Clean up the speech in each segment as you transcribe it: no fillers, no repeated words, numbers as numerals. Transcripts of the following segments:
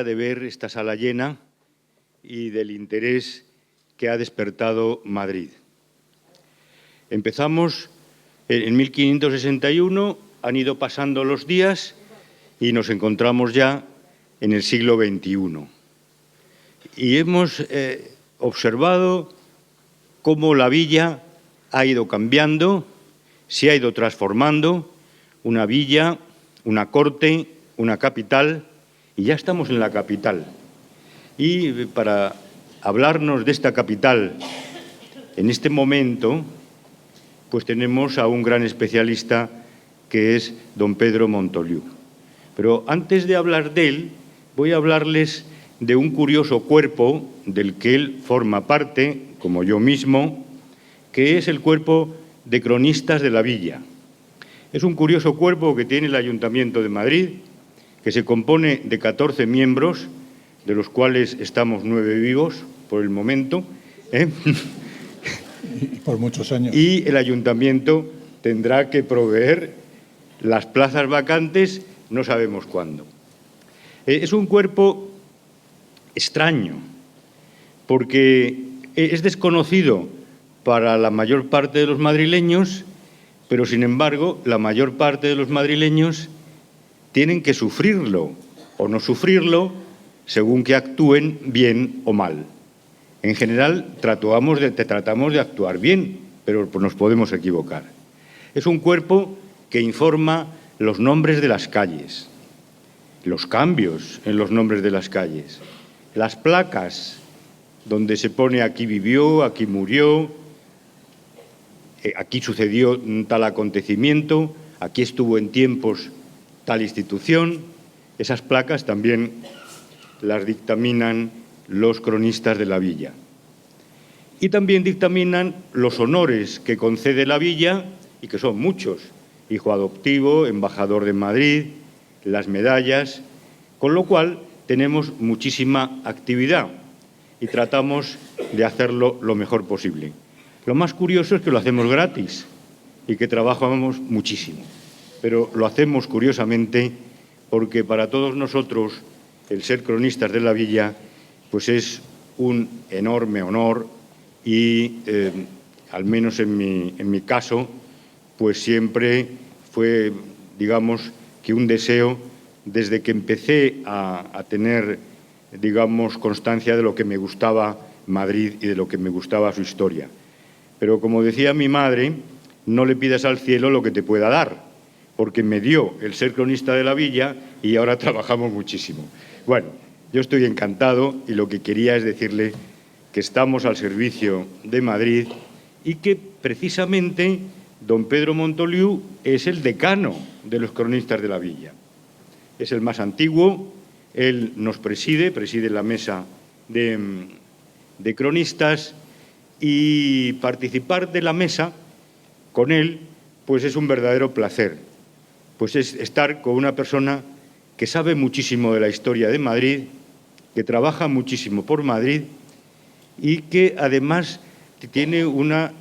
alegría de ver esta sala llena y del interés que ha despertado Madrid. Empezamos en 1561, han ido pasando los días y nos encontramos ya en el siglo XXI. Y hemos observado cómo la villa ha ido cambiando, se ha ido transformando, una villa, una corte, una capital, y ya estamos en la capital. Y para hablarnos de esta capital en este momento, pues tenemos a un gran especialista que es don Pedro Montoliu. Pero antes de hablar de él, voy a hablarles de un curioso cuerpo del que él forma parte, como yo mismo, que es el cuerpo de cronistas de la villa. Es un curioso cuerpo que tiene el Ayuntamiento de Madrid, que se compone de 14 miembros, de los cuales estamos 9 vivos por el momento, por muchos años. Y el Ayuntamiento tendrá que proveer las plazas vacantes, no sabemos cuándo. Es un cuerpo extraño, porque es desconocido para la mayor parte de los madrileños, pero sin embargo la mayor parte de los madrileños tienen que sufrirlo o no sufrirlo según que actúen bien o mal. En general tratamos de actuar bien, pero nos podemos equivocar. Es un cuerpo que informa los nombres de las calles, los cambios en los nombres de las calles, las placas donde se pone aquí vivió, aquí murió, aquí sucedió tal acontecimiento, aquí estuvo en tiempos tal institución. Esas placas también las dictaminan los cronistas de la villa. Y también dictaminan los honores que concede la villa, y que son muchos: hijo adoptivo, embajador de Madrid, las medallas, con lo cual tenemos muchísima actividad y tratamos de hacerlo lo mejor posible. Lo más curioso es que lo hacemos gratis y que trabajamos muchísimo, pero lo hacemos curiosamente porque para todos nosotros el ser cronistas de la villa pues es un enorme honor y, al menos en mi caso, pues siempre fue, digamos, que un deseo desde que empecé a tener, digamos, constancia de lo que me gustaba Madrid y de lo que me gustaba su historia. Pero como decía mi madre, no le pidas al cielo lo que te pueda dar, porque me dio el ser cronista de la villa y ahora trabajamos muchísimo. Bueno, yo estoy encantado y lo que quería es decirle que estamos al servicio de Madrid y que precisamente don Pedro Montoliu es el decano de los cronistas de la villa. Es el más antiguo, él nos preside la mesa de cronistas, y participar de la mesa con él pues es un verdadero placer. Pues es estar con una persona que sabe muchísimo de la historia de Madrid, que trabaja muchísimo por Madrid y que además tiene una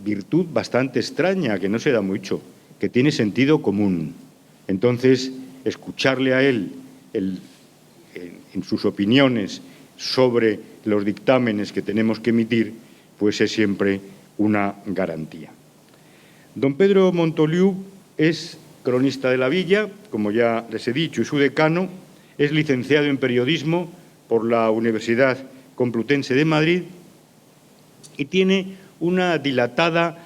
virtud bastante extraña, que no se da mucho, que tiene sentido común. Entonces, escucharle a él en sus opiniones sobre los dictámenes que tenemos que emitir, pues es siempre una garantía. Don Pedro Montoliu es cronista de la villa, como ya les he dicho, y su decano. Es licenciado en periodismo por la Universidad Complutense de Madrid y tiene una dilatada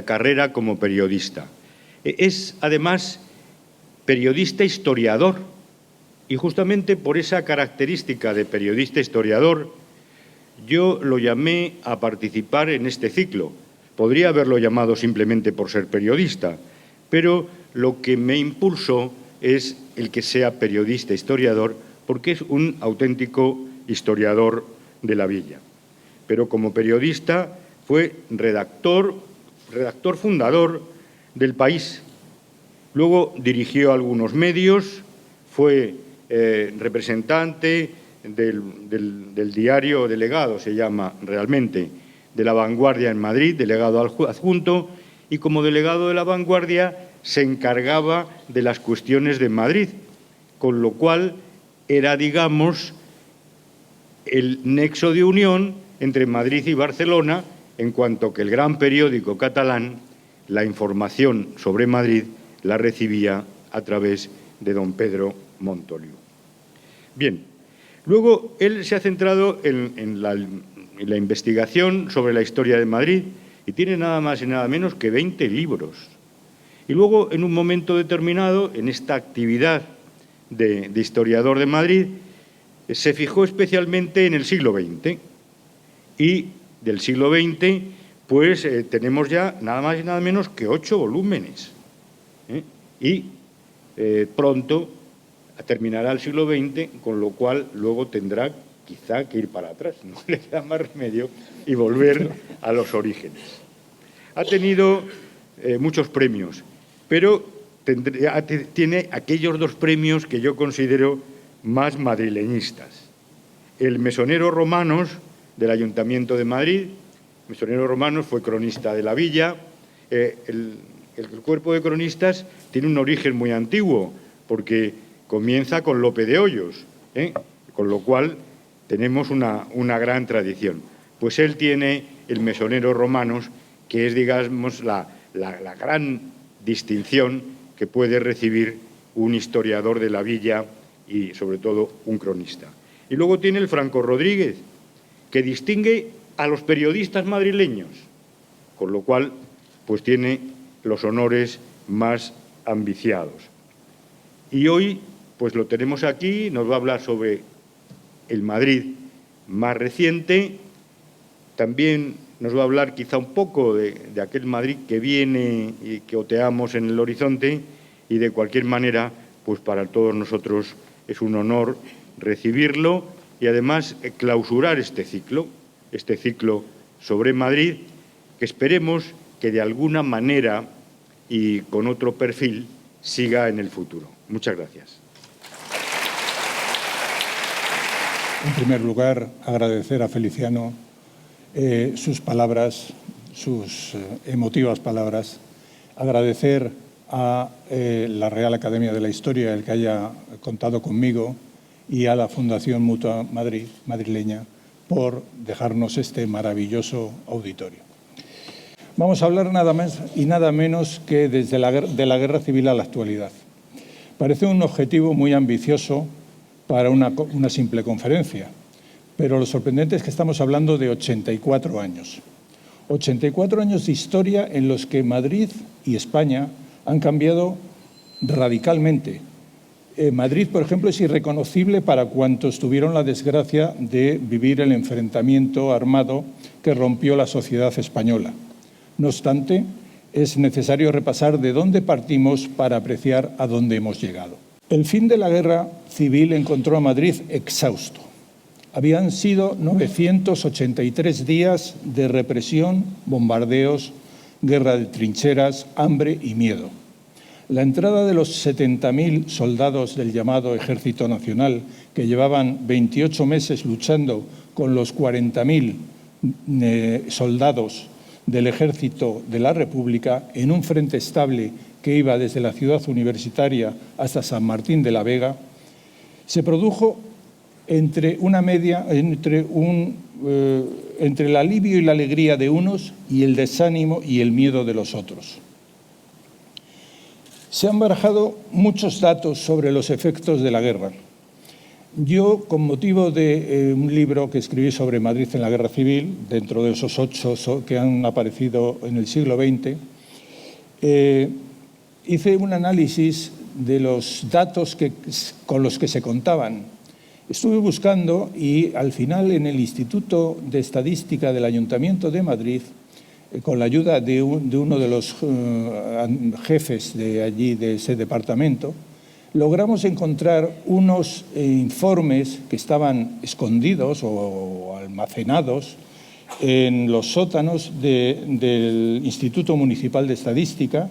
carrera como periodista. Es, además, periodista historiador, y justamente por esa característica de periodista historiador yo lo llamé a participar en este ciclo. Podría haberlo llamado simplemente por ser periodista, pero lo que me impulsó es el que sea periodista historiador, porque es un auténtico historiador de la villa. Pero como periodista fue redactor fundador del País. Luego dirigió algunos medios, fue representante del diario delegado, se llama realmente, de La Vanguardia en Madrid, delegado adjunto, y como delegado de La Vanguardia se encargaba de las cuestiones de Madrid, con lo cual era, digamos, el nexo de unión entre Madrid y Barcelona, en cuanto que el gran periódico catalán, la información sobre Madrid la recibía a través de don Pedro Montoliu. Bien, luego él se ha centrado en la investigación sobre la historia de Madrid y tiene nada más y nada menos que 20 libros. Y luego, en un momento determinado, en esta actividad de historiador de Madrid, se fijó especialmente en el siglo XX. Y del siglo XX, pues tenemos ya nada más y nada menos que 8 volúmenes. Y pronto terminará el siglo XX, con lo cual luego tendrá quizá que ir para atrás, no le queda más remedio, y volver a los orígenes. Ha tenido muchos premios, pero tiene aquellos 2 premios que yo considero más madrileñistas. El Mesonero Romanos del Ayuntamiento de Madrid. Mesonero Romanos fue cronista de la villa. El cuerpo de cronistas tiene un origen muy antiguo, porque comienza con Lope de Hoyos, con lo cual tenemos una gran tradición. Pues él tiene el Mesonero Romanos, que es, digamos, la gran distinción que puede recibir un historiador de la villa y, sobre todo, un cronista. Y luego tiene el Franco Rodríguez, que distingue a los periodistas madrileños, con lo cual, pues tiene los honores más ambiciados. Y hoy, pues lo tenemos aquí, nos va a hablar sobre el Madrid más reciente, también nos va a hablar quizá un poco de aquel Madrid que viene y que oteamos en el horizonte, y de cualquier manera, pues para todos nosotros es un honor recibirlo y además clausurar este ciclo sobre Madrid, que esperemos que de alguna manera y con otro perfil siga en el futuro. Muchas gracias. En primer lugar, agradecer a Feliciano sus palabras, sus emotivas palabras. Agradecer a la Real Academia de la Historia el que haya contado conmigo y a la Fundación Mutua madrileña por dejarnos este maravilloso auditorio. Vamos a hablar nada más y nada menos que de la Guerra Civil a la actualidad. Parece un objetivo muy ambicioso para una simple conferencia, pero lo sorprendente es que estamos hablando de 84 años. 84 años de historia en los que Madrid y España han cambiado radicalmente. Madrid, por ejemplo, es irreconocible para cuantos tuvieron la desgracia de vivir el enfrentamiento armado que rompió la sociedad española. No obstante, es necesario repasar de dónde partimos para apreciar a dónde hemos llegado. El fin de la guerra civil encontró a Madrid exhausto. Habían sido 983 días de represión, bombardeos, guerra de trincheras, hambre y miedo. La entrada de los 70.000 soldados del llamado Ejército Nacional, que llevaban 28 meses luchando con los 40.000 soldados del Ejército de la República en un frente estable que iba desde la ciudad universitaria hasta San Martín de la Vega, se produjo entre el alivio y la alegría de unos y el desánimo y el miedo de los otros. Se han barajado muchos datos sobre los efectos de la guerra. Yo, con motivo de un libro que escribí sobre Madrid en la Guerra Civil, dentro de esos 8 que han aparecido en el siglo XX, hice un análisis de los datos con los que se contaban. Estuve buscando y al final en el Instituto de Estadística del Ayuntamiento de Madrid, con la ayuda de uno de los jefes de allí, de ese departamento, logramos encontrar unos informes que estaban escondidos o almacenados en los sótanos del Instituto Municipal de Estadística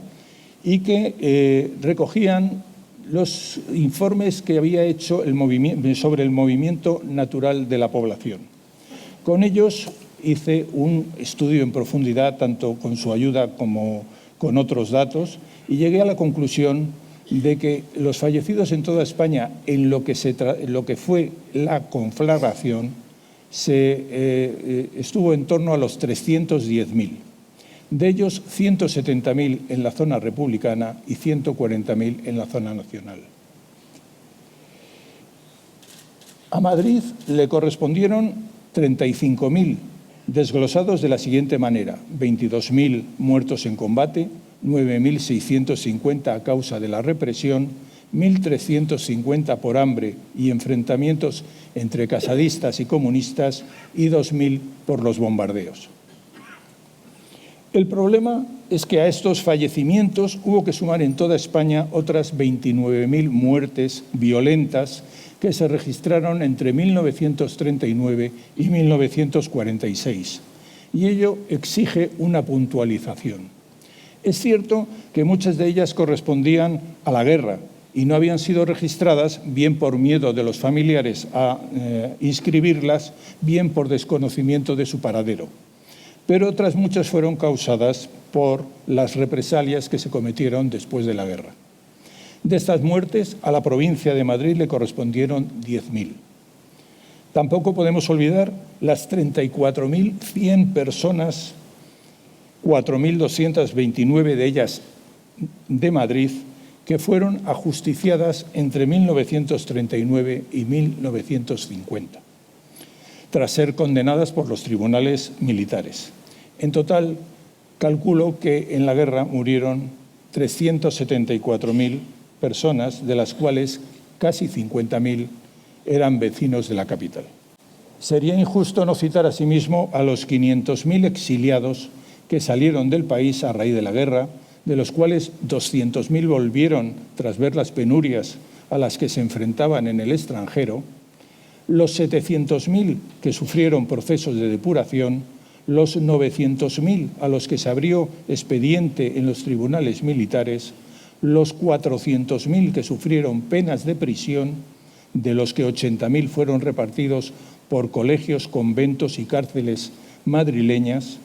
y que recogían los informes que había hecho sobre el movimiento natural de la población. Con ellos hice un estudio en profundidad, tanto con su ayuda como con otros datos, y llegué a la conclusión de que los fallecidos en toda España en lo que fue la conflagración estuvo en torno a los 310.000. De ellos, 170.000 en la zona republicana y 140.000 en la zona nacional. A Madrid le correspondieron 35.000, desglosados de la siguiente manera: 22.000 muertos en combate, 9.650 a causa de la represión, 1.350 por hambre y enfrentamientos entre casadistas y comunistas y 2.000 por los bombardeos. El problema es que a estos fallecimientos hubo que sumar en toda España otras 29.000 muertes violentas que se registraron entre 1939 y 1946, y ello exige una puntualización. Es cierto que muchas de ellas correspondían a la guerra y no habían sido registradas, bien por miedo de los familiares a inscribirlas, bien por desconocimiento de su paradero. Pero otras muchas fueron causadas por las represalias que se cometieron después de la guerra. De estas muertes, a la provincia de Madrid le correspondieron 10.000. Tampoco podemos olvidar las 34.100 personas, 4.229 de ellas de Madrid, que fueron ajusticiadas entre 1939 y 1950, tras ser condenadas por los tribunales militares. En total, calculo que en la guerra murieron 374.000 personas, de las cuales casi 50.000 eran vecinos de la capital. Sería injusto no citar asimismo a los 500.000 exiliados que salieron del país a raíz de la guerra, de los cuales 200.000 volvieron tras ver las penurias a las que se enfrentaban en el extranjero, los 700.000 que sufrieron procesos de depuración, los 900.000 a los que se abrió expediente en los tribunales militares, los 400.000 que sufrieron penas de prisión, de los que 80.000 fueron repartidos por colegios, conventos y cárceles madrileñas,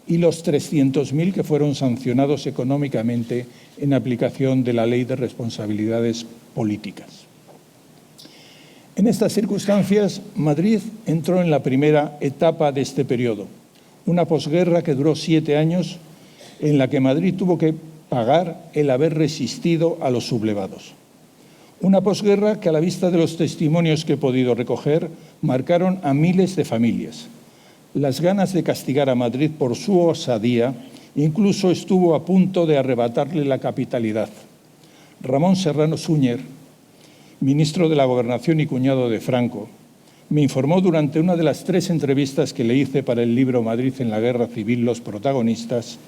y los 300.000 que fueron sancionados económicamente en aplicación de la Ley de Responsabilidades Políticas. En estas circunstancias, Madrid entró en la primera etapa de este periodo, una posguerra que duró 7 años, en la que Madrid tuvo que pagar el haber resistido a los sublevados. Una posguerra que, a la vista de los testimonios que he podido recoger, marcaron a miles de familias. Las ganas de castigar a Madrid por su osadía incluso estuvo a punto de arrebatarle la capitalidad. Ramón Serrano Súñer, ministro de la Gobernación y cuñado de Franco, me informó durante una de las 3 entrevistas que le hice para el libro Madrid en la Guerra Civil, los protagonistas,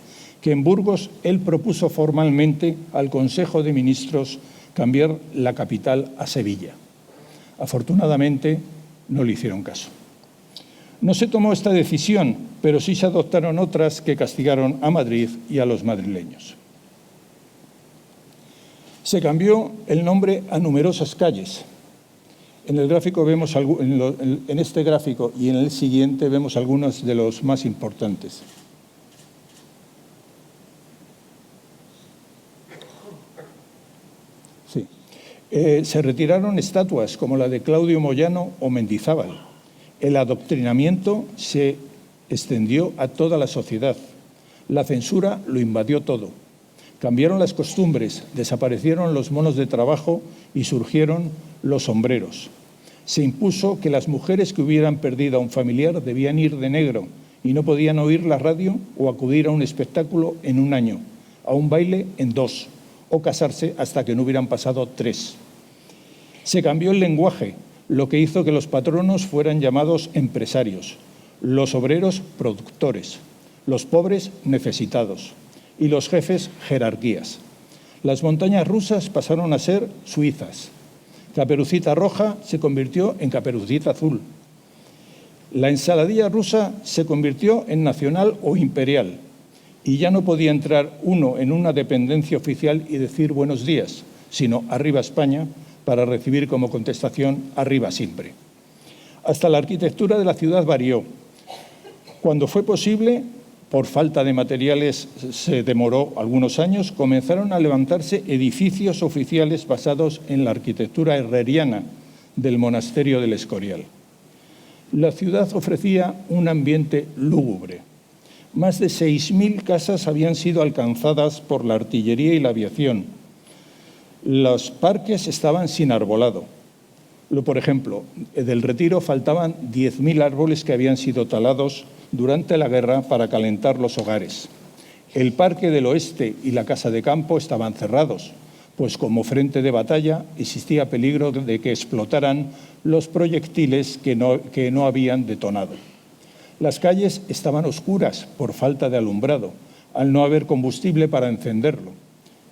que en Burgos él propuso formalmente al Consejo de Ministros cambiar la capital a Sevilla. Afortunadamente, no le hicieron caso. No se tomó esta decisión, pero sí se adoptaron otras que castigaron a Madrid y a los madrileños. Se cambió el nombre a numerosas calles. En este gráfico y en el siguiente vemos algunos de los más importantes. Sí. Se retiraron estatuas como la de Claudio Moyano o Mendizábal. El adoctrinamiento se extendió a toda la sociedad. La censura lo invadió todo. Cambiaron las costumbres, desaparecieron los monos de trabajo y surgieron los sombreros. Se impuso que las mujeres que hubieran perdido a un familiar debían ir de negro y no podían oír la radio o acudir a un espectáculo en 1 año, a un baile en 2, o casarse hasta que no hubieran pasado 3. Se cambió el lenguaje, lo que hizo que los patronos fueran llamados empresarios, los obreros productores, los pobres necesitados y los jefes jerarquías. Las montañas rusas pasaron a ser suizas. Caperucita Roja se convirtió en Caperucita Azul. La ensaladilla rusa se convirtió en nacional o imperial y ya no podía entrar uno en una dependencia oficial y decir buenos días, sino arriba España, para recibir como contestación arriba siempre. Hasta la arquitectura de la ciudad varió. Cuando fue posible, por falta de materiales se demoró algunos años, comenzaron a levantarse edificios oficiales basados en la arquitectura herreriana del monasterio del Escorial. La ciudad ofrecía un ambiente lúgubre. Más de 6.000 casas habían sido alcanzadas por la artillería y la aviación. Los parques estaban sin arbolado. Por ejemplo, del Retiro faltaban 10.000 árboles que habían sido talados durante la guerra para calentar los hogares. El Parque del Oeste y la Casa de Campo estaban cerrados, pues como frente de batalla existía peligro de que explotaran los proyectiles que no habían detonado. Las calles estaban oscuras por falta de alumbrado, al no haber combustible para encenderlo.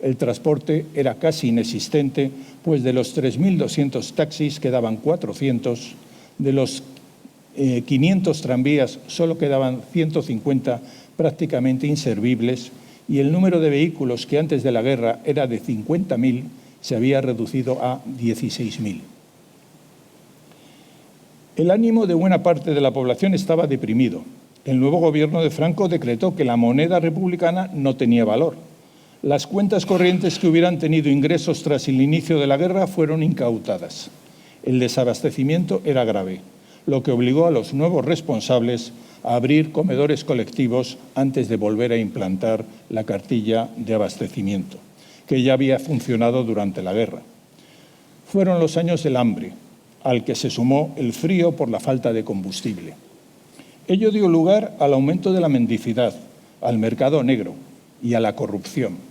El transporte era casi inexistente, pues de los 3.200 taxis quedaban 400, de los 500 tranvías solo quedaban 150 prácticamente inservibles y el número de vehículos que antes de la guerra era de 50.000 se había reducido a 16.000. El ánimo de buena parte de la población estaba deprimido. El nuevo gobierno de Franco decretó que la moneda republicana no tenía valor. Las cuentas corrientes que hubieran tenido ingresos tras el inicio de la guerra fueron incautadas. El desabastecimiento era grave, lo que obligó a los nuevos responsables a abrir comedores colectivos antes de volver a implantar la cartilla de abastecimiento, que ya había funcionado durante la guerra. Fueron los años del hambre, al que se sumó el frío por la falta de combustible. Ello dio lugar al aumento de la mendicidad, al mercado negro y a la corrupción.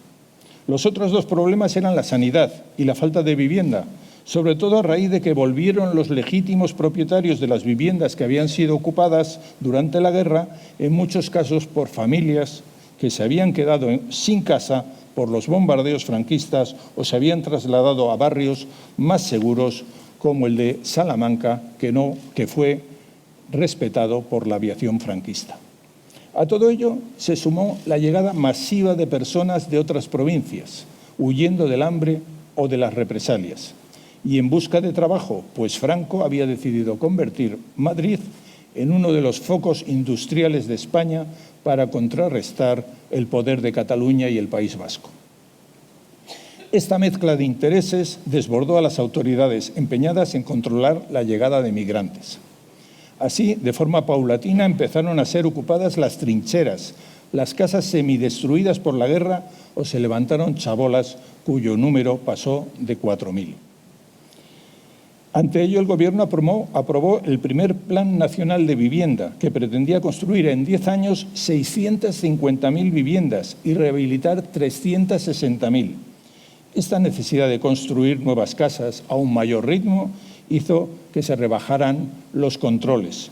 Los otros dos problemas eran la sanidad y la falta de vivienda, sobre todo a raíz de que volvieron los legítimos propietarios de las viviendas que habían sido ocupadas durante la guerra, en muchos casos por familias que se habían quedado sin casa por los bombardeos franquistas o se habían trasladado a barrios más seguros como el de Salamanca, que fue respetado por la aviación franquista. A todo ello se sumó la llegada masiva de personas de otras provincias, huyendo del hambre o de las represalias, y en busca de trabajo, pues Franco había decidido convertir Madrid en uno de los focos industriales de España para contrarrestar el poder de Cataluña y el País Vasco. Esta mezcla de intereses desbordó a las autoridades empeñadas en controlar la llegada de migrantes. Así, de forma paulatina, empezaron a ser ocupadas las trincheras, las casas semidestruidas por la guerra o se levantaron chabolas cuyo número pasó de 4.000. Ante ello, el Gobierno aprobó el primer Plan Nacional de Vivienda, que pretendía construir en 10 años 650.000 viviendas y rehabilitar 360.000. Esta necesidad de construir nuevas casas a un mayor ritmo hizo que se rebajaran los controles.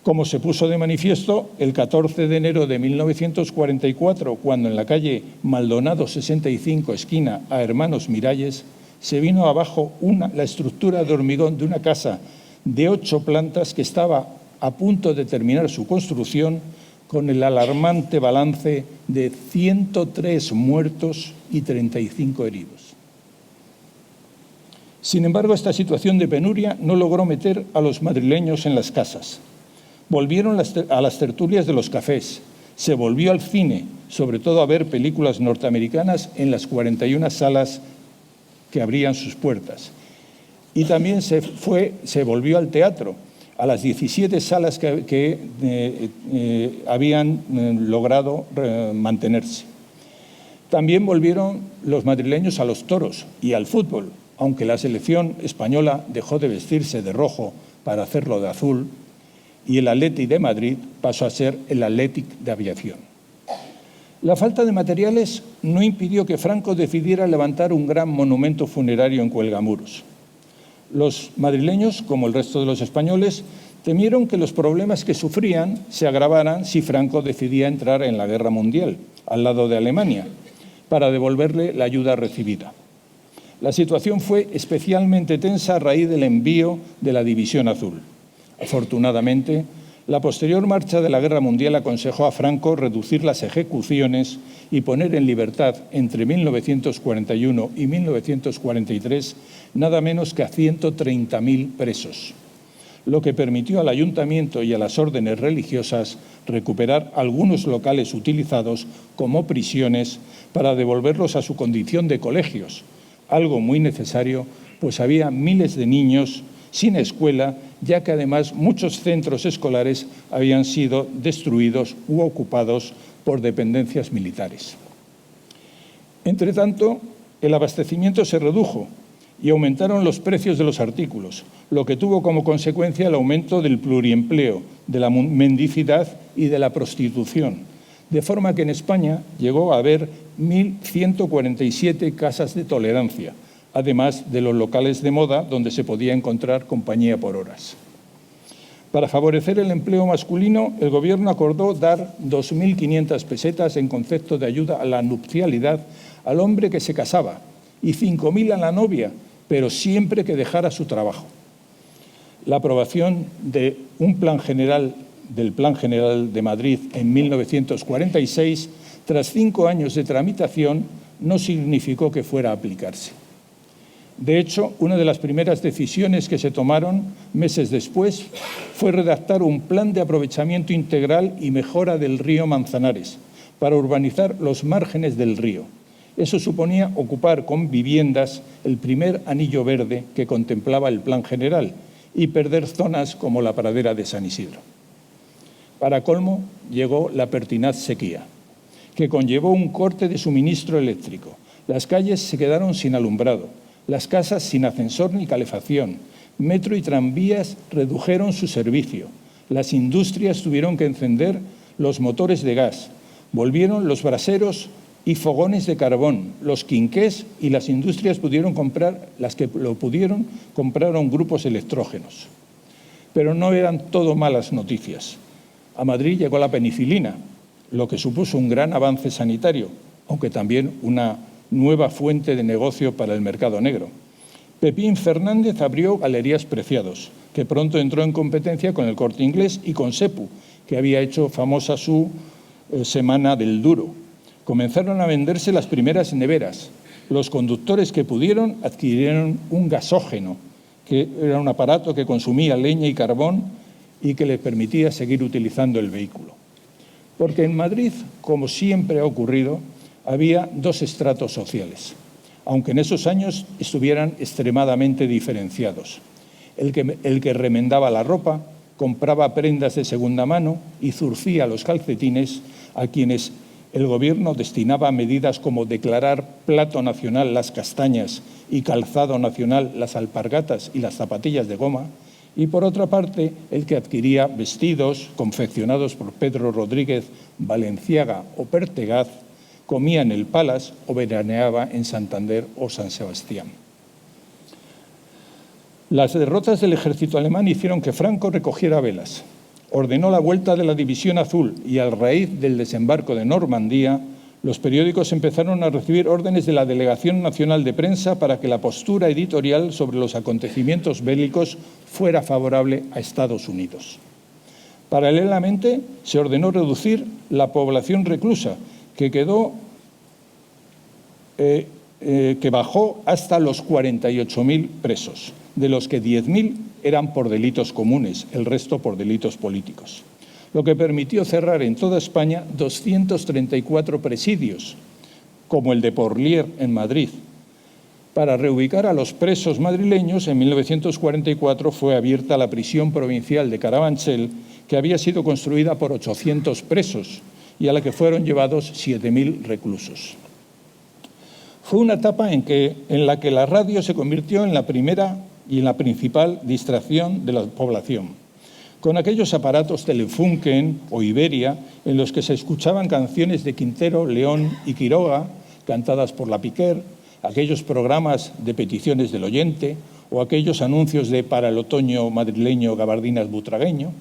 Como se puso de manifiesto el 14 de enero de 1944, cuando en la calle Maldonado 65, esquina a Hermanos Miralles, se vino abajo la estructura de hormigón de una casa de 8 plantas que estaba a punto de terminar su construcción, con el alarmante balance de 103 muertos y 35 heridos. Sin embargo, esta situación de penuria no logró meter a los madrileños en las casas. Volvieron a las tertulias de los cafés, se volvió al cine, sobre todo a ver películas norteamericanas en las 41 salas que abrían sus puertas. Y también se volvió al teatro, a las 17 salas que habían logrado mantenerse. También volvieron los madrileños a los toros y al fútbol, aunque la selección española dejó de vestirse de rojo para hacerlo de azul y el Athletic de Madrid pasó a ser el Athletic de Aviación. La falta de materiales no impidió que Franco decidiera levantar un gran monumento funerario en Cuelgamuros. Los madrileños, como el resto de los españoles, temieron que los problemas que sufrían se agravaran si Franco decidía entrar en la Guerra Mundial, al lado de Alemania, para devolverle la ayuda recibida. La situación fue especialmente tensa a raíz del envío de la División Azul. Afortunadamente, la posterior marcha de la Guerra Mundial aconsejó a Franco reducir las ejecuciones y poner en libertad entre 1941 y 1943 nada menos que a 130.000 presos. lo que permitió al ayuntamiento y a las órdenes religiosas recuperar algunos locales utilizados como prisiones para devolverlos a su condición de colegios, algo muy necesario, pues había miles de niños sin escuela, ya que además muchos centros escolares habían sido destruidos u ocupados por dependencias militares. Entretanto, el abastecimiento se redujo y aumentaron los precios de los artículos, lo que tuvo como consecuencia el aumento del pluriempleo, de la mendicidad y de la prostitución, de forma que en España llegó a haber 1.147 casas de tolerancia, además de los locales de moda donde se podía encontrar compañía por horas. Para favorecer el empleo masculino, el Gobierno acordó dar 2.500 pesetas en concepto de ayuda a la nupcialidad al hombre que se casaba y 5.000 a la novia, pero siempre que dejara su trabajo. La aprobación de un Plan General de Madrid en 1946, tras 5 años de tramitación, no significó que fuera a aplicarse. De hecho, una de las primeras decisiones que se tomaron meses después fue redactar un plan de aprovechamiento integral y mejora del río Manzanares para urbanizar los márgenes del río. Eso suponía ocupar con viviendas el primer anillo verde que contemplaba el Plan General y perder zonas como la pradera de San Isidro. Para colmo, llegó la pertinaz sequía, que conllevó un corte de suministro eléctrico. Las calles se quedaron sin alumbrado, las casas sin ascensor ni calefacción, metro y tranvías redujeron su servicio, las industrias tuvieron que encender los motores de gas, volvieron los braseros y fogones de carbón, los quinqués y las industrias pudieron comprar, las que lo pudieron, compraron grupos electrógenos. Pero no eran todo malas noticias. A Madrid llegó la penicilina, lo que supuso un gran avance sanitario, aunque también una nueva fuente de negocio para el mercado negro. Pepín Fernández abrió Galerías Preciados, que pronto entró en competencia con el Corte Inglés y con Sepu, que había hecho famosa su Semana del Duro. Comenzaron a venderse las primeras neveras. Los conductores que pudieron adquirieron un gasógeno, que era un aparato que consumía leña y carbón y que les permitía seguir utilizando el vehículo. Porque en Madrid, como siempre ha ocurrido, había 2 estratos sociales, aunque en esos años estuvieran extremadamente diferenciados. El que remendaba la ropa, compraba prendas de segunda mano y zurcía los calcetines, a quienes el Gobierno destinaba medidas como declarar plato nacional las castañas y calzado nacional las alpargatas y las zapatillas de goma, y por otra parte el que adquiría vestidos confeccionados por Pedro Rodríguez, Balenciaga o Pertegaz, comía en el Palace o veraneaba en Santander o San Sebastián. Las derrotas del ejército alemán hicieron que Franco recogiera velas, ordenó la vuelta de la División Azul y, a raíz del desembarco de Normandía, los periódicos empezaron a recibir órdenes de la Delegación Nacional de Prensa para que la postura editorial sobre los acontecimientos bélicos fuera favorable a Estados Unidos. Paralelamente, se ordenó reducir la población reclusa, que bajó hasta los 48.000 presos, de los que 10.000 eran por delitos comunes, el resto por delitos políticos, lo que permitió cerrar en toda España 234 presidios, como el de Porlier en Madrid. Para reubicar a los presos madrileños, en 1944 fue abierta la prisión provincial de Carabanchel, que había sido construida por 800 presos y a la que fueron llevados 7.000 reclusos. Fue una etapa en la que la radio se convirtió en la primera y en la principal distracción de la población, con aquellos aparatos Telefunken o Iberia en los que se escuchaban canciones de Quintero, León y Quiroga, cantadas por la Piquer, aquellos programas de peticiones del oyente o aquellos anuncios de para el otoño madrileño gabardinas butragueño.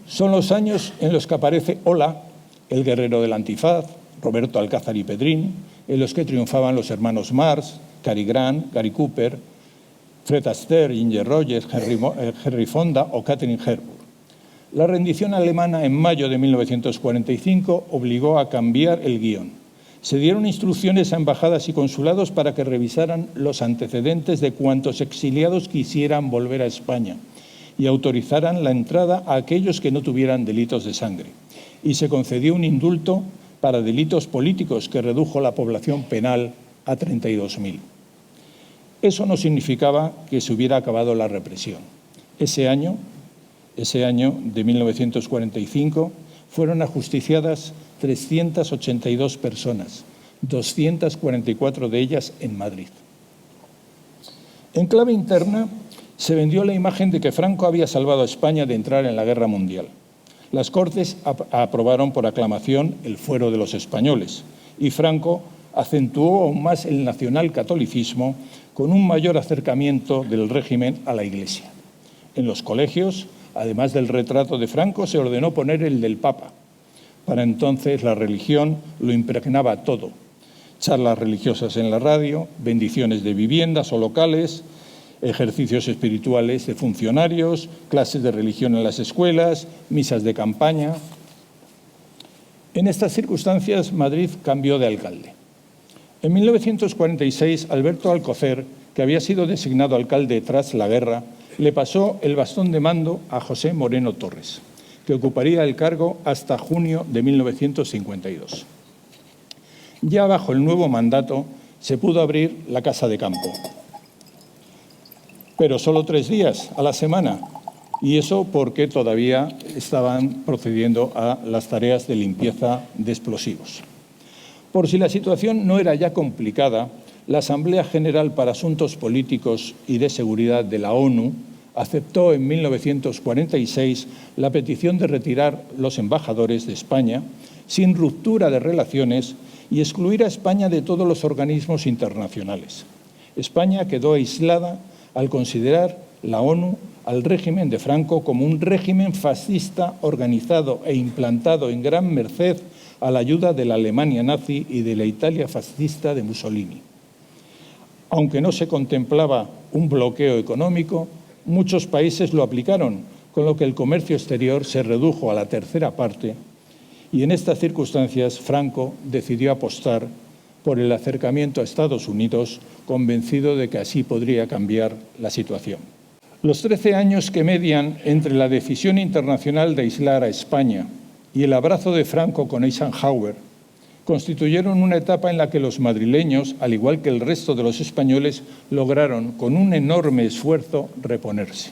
Son los años en los que aparece Hola, el guerrero del antifaz, Roberto Alcázar y Pedrín, en los que triunfaban los hermanos Marx, Cary Grant, Gary Cooper, Fred Astaire, Ginger Rogers, Henry Fonda o Katharine Hepburn. La rendición alemana en mayo de 1945 obligó a cambiar el guión. Se dieron instrucciones a embajadas y consulados para que revisaran los antecedentes de cuantos exiliados quisieran volver a España y autorizaran la entrada a aquellos que no tuvieran delitos de sangre. Y se concedió un indulto para delitos políticos que redujo la población penal a 32.000. Eso no significaba que se hubiera acabado la represión. Ese año de 1945, fueron ajusticiadas 382 personas, 244 de ellas en Madrid. En clave interna, se vendió la imagen de que Franco había salvado a España de entrar en la Guerra Mundial. Las Cortes aprobaron por aclamación el fuero de los españoles y Franco acentuó aún más el nacionalcatolicismo con un mayor acercamiento del régimen a la Iglesia. En los colegios, además del retrato de Franco, se ordenó poner el del Papa. Para entonces la religión lo impregnaba todo. Charlas religiosas en la radio, bendiciones de viviendas o locales, ejercicios espirituales de funcionarios, clases de religión en las escuelas, misas de campaña. En estas circunstancias, Madrid cambió de alcalde. En 1946, Alberto Alcocer, que había sido designado alcalde tras la guerra, le pasó el bastón de mando a José Moreno Torres, que ocuparía el cargo hasta junio de 1952. Ya bajo el nuevo mandato se pudo abrir la Casa de Campo, pero solo 3 días a la semana, y eso porque todavía estaban procediendo a las tareas de limpieza de explosivos. Por si la situación no era ya complicada, la Asamblea General para Asuntos Políticos y de Seguridad de la ONU aceptó en 1946 la petición de retirar los embajadores de España sin ruptura de relaciones y excluir a España de todos los organismos internacionales. España quedó aislada al considerar la ONU al régimen de Franco como un régimen fascista organizado e implantado en gran merced a la ayuda de la Alemania nazi y de la Italia fascista de Mussolini. Aunque no se contemplaba un bloqueo económico, muchos países lo aplicaron, con lo que el comercio exterior se redujo a la tercera parte, y en estas circunstancias Franco decidió apostar por el acercamiento a Estados Unidos, convencido de que así podría cambiar la situación. Los 13 años que median entre la decisión internacional de aislar a España y el abrazo de Franco con Eisenhower constituyeron una etapa en la que los madrileños, al igual que el resto de los españoles, lograron, con un enorme esfuerzo, reponerse.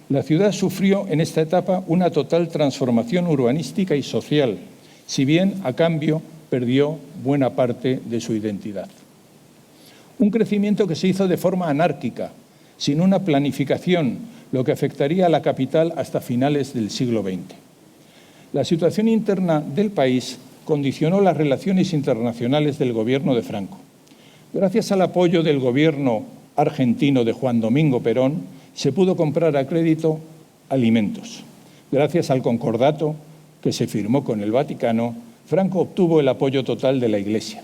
La ciudad sufrió en esta etapa una total transformación urbanística y social, si bien, a cambio, perdió buena parte de su identidad. Un crecimiento que se hizo de forma anárquica, sin una planificación, lo que afectaría a la capital hasta finales del siglo XX. La situación interna del país condicionó las relaciones internacionales del gobierno de Franco. Gracias al apoyo del gobierno argentino de Juan Domingo Perón, se pudo comprar a crédito alimentos. Gracias al concordato que se firmó con el Vaticano, Franco obtuvo el apoyo total de la Iglesia.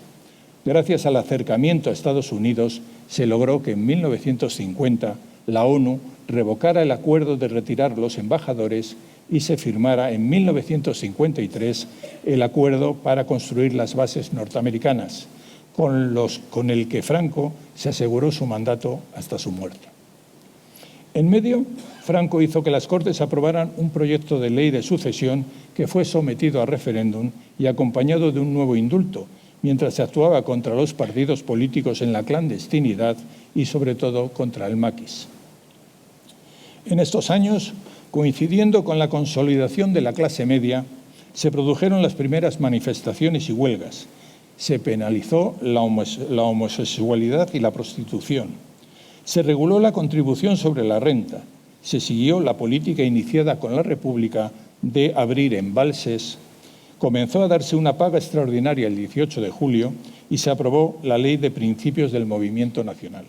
Gracias al acercamiento a Estados Unidos, se logró que en 1950 la ONU revocara el acuerdo de retirar los embajadores y se firmara en 1953 el acuerdo para construir las bases norteamericanas, con el que Franco se aseguró su mandato hasta su muerte. En medio, Franco hizo que las Cortes aprobaran un proyecto de ley de sucesión que fue sometido a referéndum y acompañado de un nuevo indulto, mientras se actuaba contra los partidos políticos en la clandestinidad y, sobre todo, contra el maquis. En estos años, coincidiendo con la consolidación de la clase media, se produjeron las primeras manifestaciones y huelgas. Se penalizó la homosexualidad y la prostitución. Se reguló la contribución sobre la renta. Se siguió la política iniciada con la República de abrir embalses. Comenzó a darse una paga extraordinaria el 18 de julio y se aprobó la Ley de Principios del Movimiento Nacional.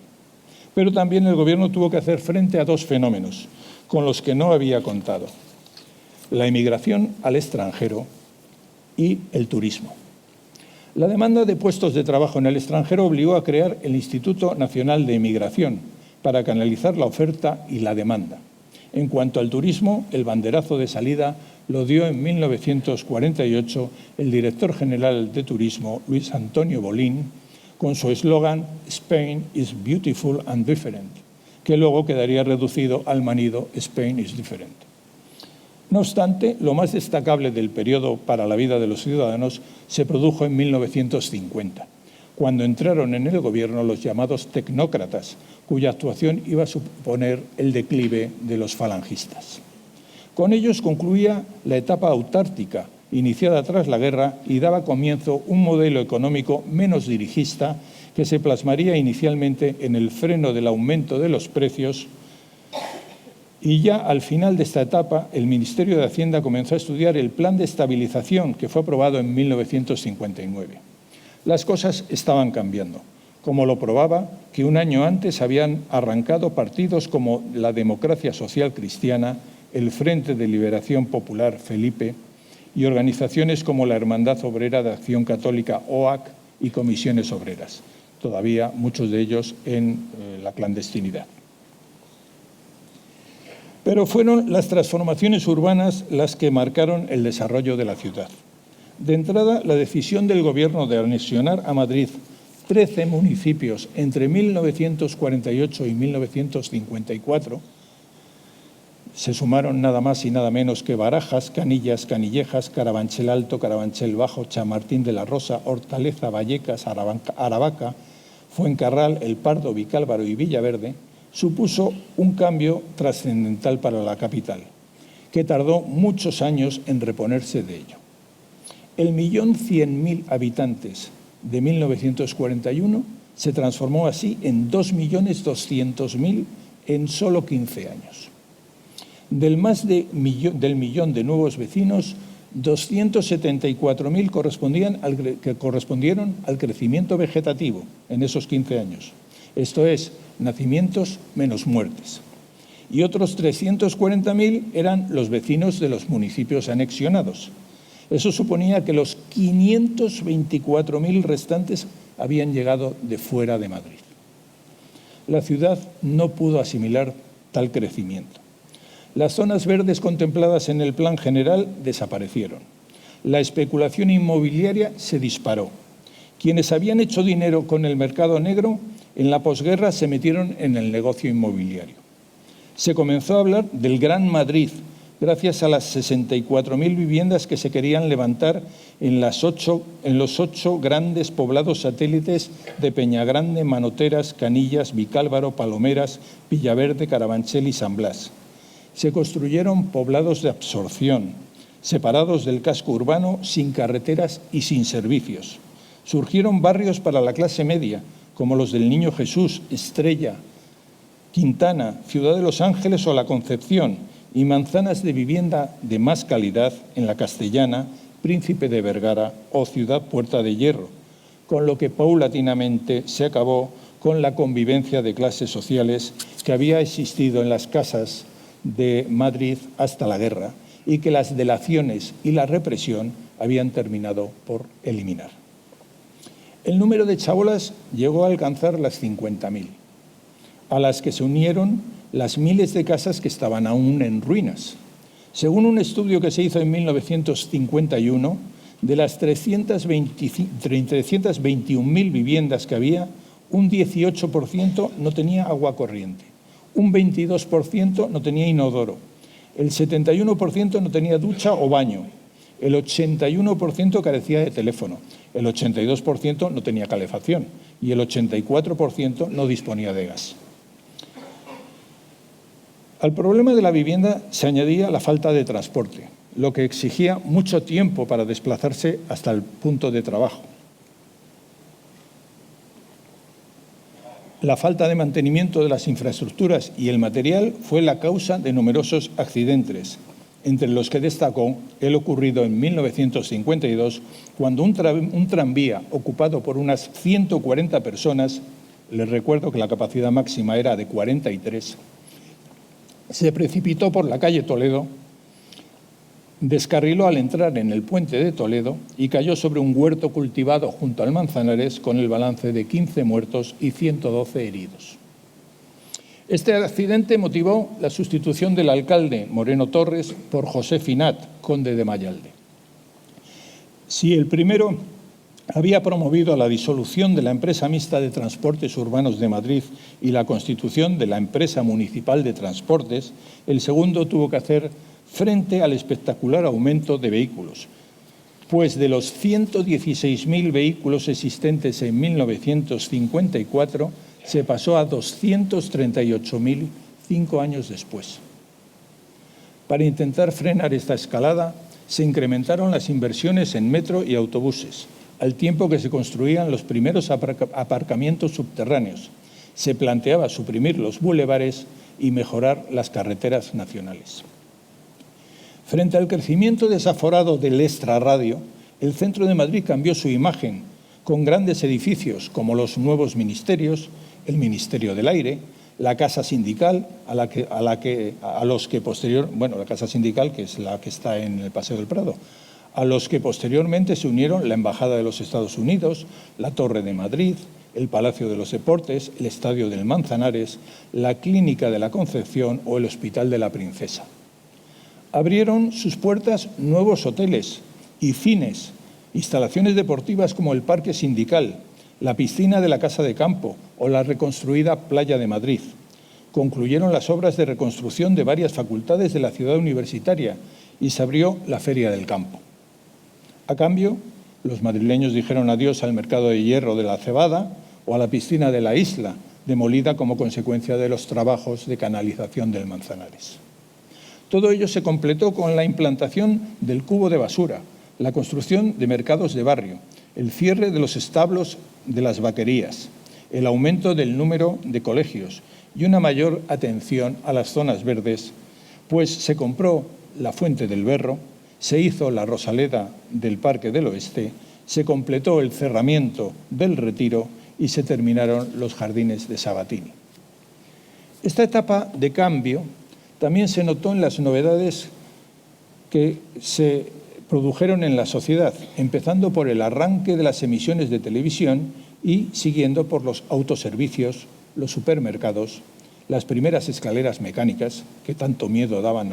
Pero también el Gobierno tuvo que hacer frente a 2 fenómenos con los que no había contado: la emigración al extranjero y el turismo. La demanda de puestos de trabajo en el extranjero obligó a crear el Instituto Nacional de Emigración para canalizar la oferta y la demanda. En cuanto al turismo, el banderazo de salida lo dio en 1948 el director general de Turismo, Luis Antonio Bolín, con su eslogan «Spain is beautiful and different», que luego quedaría reducido al manido Spain is different. No obstante, lo más destacable del periodo para la vida de los ciudadanos se produjo en 1950, cuando entraron en el gobierno los llamados tecnócratas, cuya actuación iba a suponer el declive de los falangistas. Con ellos concluía la etapa autárquica, iniciada tras la guerra, y daba comienzo un modelo económico menos dirigista que se plasmaría inicialmente en el freno del aumento de los precios. Y ya al final de esta etapa, el Ministerio de Hacienda comenzó a estudiar el Plan de Estabilización, que fue aprobado en 1959. Las cosas estaban cambiando, como lo probaba que un año antes habían arrancado partidos como la Democracia Social Cristiana, el Frente de Liberación Popular Felipe y organizaciones como la Hermandad Obrera de Acción Católica OAC y comisiones obreras, todavía muchos de ellos en la clandestinidad. Pero fueron las transformaciones urbanas las que marcaron el desarrollo de la ciudad. De entrada, la decisión del Gobierno de anexionar a Madrid 13 municipios entre 1948 y 1954, se sumaron nada más y nada menos que Barajas, Canillas, Canillejas, Carabanchel Alto, Carabanchel Bajo, Chamartín de la Rosa, Hortaleza, Vallecas, Aravaca, Fuencarral, El Pardo, Vicálvaro y Villaverde, supuso un cambio trascendental para la capital, que tardó muchos años en reponerse de ello. El 1.100.000 habitantes de 1941 se transformó así en 2.200.000 en solo 15 años. Del más del millón de nuevos vecinos, 274.000 correspondieron al crecimiento vegetativo en esos 15 años. Esto es, nacimientos menos muertes. Y otros 340.000 eran los vecinos de los municipios anexionados. Eso suponía que los 524.000 restantes habían llegado de fuera de Madrid. La ciudad no pudo asimilar tal crecimiento. Las zonas verdes contempladas en el plan general desaparecieron. La especulación inmobiliaria se disparó. Quienes habían hecho dinero con el mercado negro, en la posguerra se metieron en el negocio inmobiliario. Se comenzó a hablar del Gran Madrid, gracias a las 64.000 viviendas que se querían levantar en los 8 grandes poblados satélites de Peñagrande, Manoteras, Canillas, Vicálvaro, Palomeras, Villaverde, Carabanchel y San Blas. Se construyeron poblados de absorción, separados del casco urbano, sin carreteras y sin servicios. Surgieron barrios para la clase media, como los del Niño Jesús, Estrella, Quintana, Ciudad de los Ángeles o La Concepción, y manzanas de vivienda de más calidad en La Castellana, Príncipe de Vergara o Ciudad Puerta de Hierro, con lo que paulatinamente se acabó con la convivencia de clases sociales que había existido en las casas de Madrid hasta la guerra y que las delaciones y la represión habían terminado por eliminar. El número de chabolas llegó a alcanzar las 50.000, a las que se unieron las miles de casas que estaban aún en ruinas. Según un estudio que se hizo en 1951, de las 321.000 viviendas que había, un 18% no tenía agua corriente, un 22% no tenía inodoro, el 71% no tenía ducha o baño, el 81% carecía de teléfono, el 82% no tenía calefacción y el 84% no disponía de gas. Al problema de la vivienda se añadía la falta de transporte, lo que exigía mucho tiempo para desplazarse hasta el punto de trabajo. La falta de mantenimiento de las infraestructuras y el material fue la causa de numerosos accidentes, entre los que destacó el ocurrido en 1952, cuando un tranvía ocupado por unas 140 personas, les recuerdo que la capacidad máxima era de 43, se precipitó por la calle Toledo, descarriló al entrar en el puente de Toledo y cayó sobre un huerto cultivado junto al Manzanares, con el balance de 15 muertos y 112 heridos. Este accidente motivó la sustitución del alcalde Moreno Torres por José Finat, conde de Mayalde. Si el primero había promovido la disolución de la empresa mixta de transportes urbanos de Madrid y la constitución de la empresa municipal de transportes, el segundo tuvo que hacer frente al espectacular aumento de vehículos, pues de los 116.000 vehículos existentes en 1954 se pasó a 238.000 5 años después. Para intentar frenar esta escalada, se incrementaron las inversiones en metro y autobuses, al tiempo que se construían los primeros aparcamientos subterráneos. Se planteaba suprimir los bulevares y mejorar las carreteras nacionales. Frente al crecimiento desaforado del extrarradio, el centro de Madrid cambió su imagen con grandes edificios como los nuevos ministerios, el Ministerio del Aire, la Casa Sindical, la Casa Sindical, que es la que está en el Paseo del Prado, a los que posteriormente se unieron la Embajada de los Estados Unidos, la Torre de Madrid, el Palacio de los Deportes, el Estadio del Manzanares, la Clínica de la Concepción o el Hospital de la Princesa. Abrieron sus puertas nuevos hoteles y cines, instalaciones deportivas como el Parque Sindical, la piscina de la Casa de Campo o la reconstruida Playa de Madrid. Concluyeron las obras de reconstrucción de varias facultades de la ciudad universitaria y se abrió la Feria del Campo. A cambio, los madrileños dijeron adiós al mercado de hierro de la Cebada o a la piscina de la Isla, demolida como consecuencia de los trabajos de canalización del Manzanares. Todo ello se completó con la implantación del cubo de basura, la construcción de mercados de barrio, el cierre de los establos de las vaquerías, el aumento del número de colegios y una mayor atención a las zonas verdes, pues se compró la Fuente del Berro, se hizo la Rosaleda del Parque del Oeste, se completó el cerramiento del Retiro y se terminaron los jardines de Sabatini. Esta etapa de cambio también se notó en las novedades que se produjeron en la sociedad, empezando por el arranque de las emisiones de televisión y siguiendo por los autoservicios, los supermercados, las primeras escaleras mecánicas, que tanto miedo daban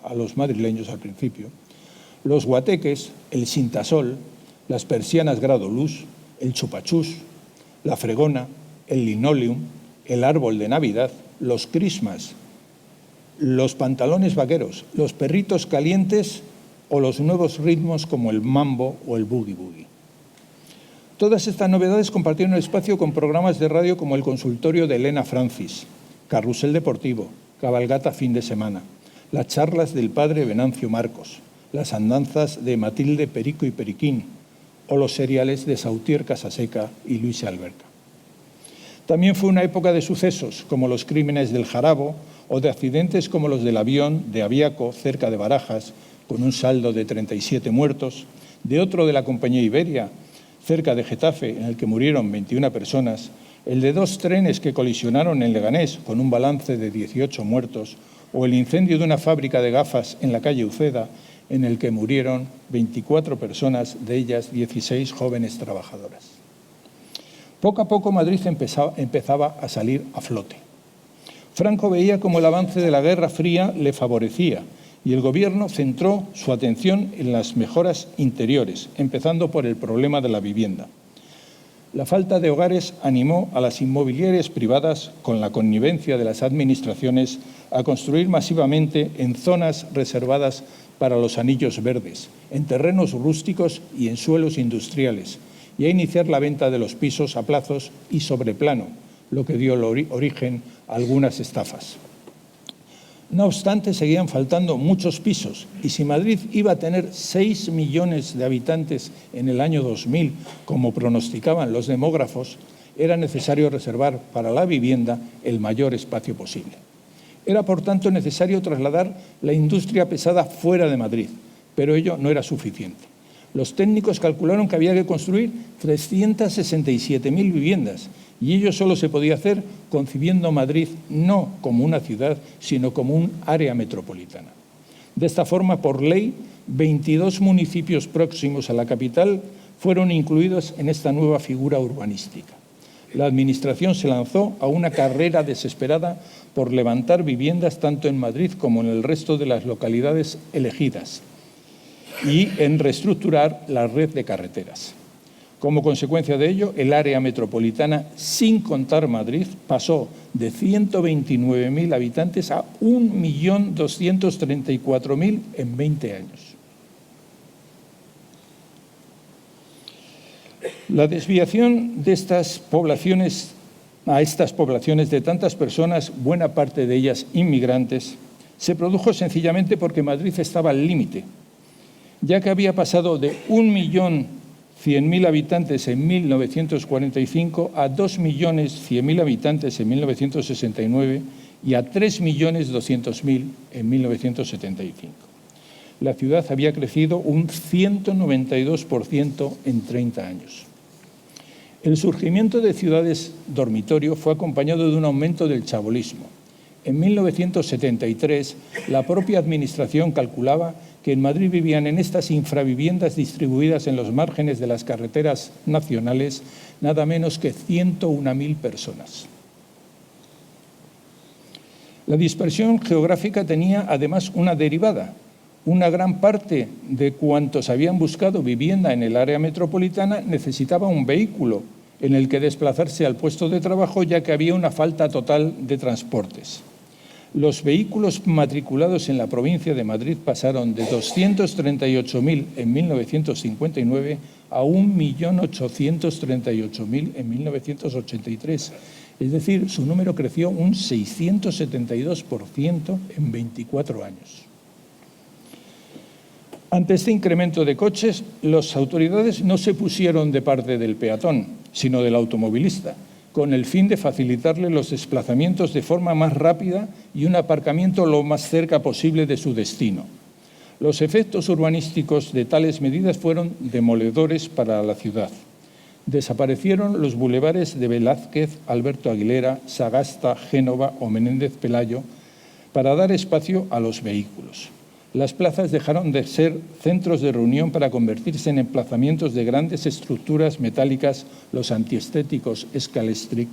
a los madrileños al principio, los guateques, el sintasol, las persianas grado luz, el chupachús, la fregona, el linoleum, el árbol de Navidad, los crismas, los pantalones vaqueros, los perritos calientes o los nuevos ritmos como el mambo o el boogie-boogie. Todas estas novedades compartieron espacio con programas de radio como el consultorio de Elena Francis, Carrusel Deportivo, Cabalgata Fin de Semana, las charlas del padre Venancio Marcos, las andanzas de Matilde Perico y Periquín o los seriales de Sautier Casaseca y Luis Alberca. También fue una época de sucesos como los crímenes del Jarabo o de accidentes como los del avión de Aviaco cerca de Barajas, con un saldo de 37 muertos, de otro de la compañía Iberia, cerca de Getafe, en el que murieron 21 personas, el de 2 trenes que colisionaron en Leganés, con un balance de 18 muertos, o el incendio de una fábrica de gafas en la calle Uceda, en el que murieron 24 personas, de ellas 16 jóvenes trabajadoras. Poco a poco Madrid empezaba a salir a flote. Franco veía cómo el avance de la Guerra Fría le favorecía y el Gobierno centró su atención en las mejoras interiores, empezando por el problema de la vivienda. La falta de hogares animó a las inmobiliarias privadas, con la connivencia de las administraciones, a construir masivamente en zonas reservadas para los anillos verdes, en terrenos rústicos y en suelos industriales, y a iniciar la venta de los pisos a plazos y sobre plano, lo que dio origen a algunas estafas. No obstante, seguían faltando muchos pisos y si Madrid iba a tener 6 millones de habitantes en el año 2000, como pronosticaban los demógrafos, era necesario reservar para la vivienda el mayor espacio posible. Era, por tanto, necesario trasladar la industria pesada fuera de Madrid, pero ello no era suficiente. Los técnicos calcularon que había que construir 367.000 viviendas y ello solo se podía hacer concibiendo Madrid no como una ciudad, sino como un área metropolitana. De esta forma, por ley, 22 municipios próximos a la capital fueron incluidos en esta nueva figura urbanística. La Administración se lanzó a una carrera desesperada por levantar viviendas tanto en Madrid como en el resto de las localidades elegidas y en reestructurar la red de carreteras. Como consecuencia de ello, el área metropolitana, sin contar Madrid, pasó de 129.000 habitantes a 1.234.000 en 20 años. La desviación de estas poblaciones de tantas personas, buena parte de ellas inmigrantes, se produjo sencillamente porque Madrid estaba al límite, ya que había pasado de 1.100.000 habitantes en 1945 a 2.100.000 habitantes en 1969 y a 3.200.000 en 1975. La ciudad había crecido un 192% en 30 años. El surgimiento de ciudades dormitorio fue acompañado de un aumento del chabolismo. En 1973, la propia administración calculaba que en Madrid vivían en estas infraviviendas distribuidas en los márgenes de las carreteras nacionales nada menos que 101.000 personas. La dispersión geográfica tenía además una derivada. Una gran parte de cuantos habían buscado vivienda en el área metropolitana necesitaba un vehículo en el que desplazarse al puesto de trabajo, ya que había una falta total de transportes. Los vehículos matriculados en la provincia de Madrid pasaron de 238.000 en 1959 a 1.838.000 en 1983. Es decir, su número creció un 672% en 24 años. Ante este incremento de coches, las autoridades no se pusieron de parte del peatón, sino del automovilista, con el fin de facilitarle los desplazamientos de forma más rápida y un aparcamiento lo más cerca posible de su destino. Los efectos urbanísticos de tales medidas fueron demoledores para la ciudad. Desaparecieron los bulevares de Velázquez, Alberto Aguilera, Sagasta, Génova o Menéndez Pelayo para dar espacio a los vehículos. Las plazas dejaron de ser centros de reunión para convertirse en emplazamientos de grandes estructuras metálicas, los antiestéticos Scalestric,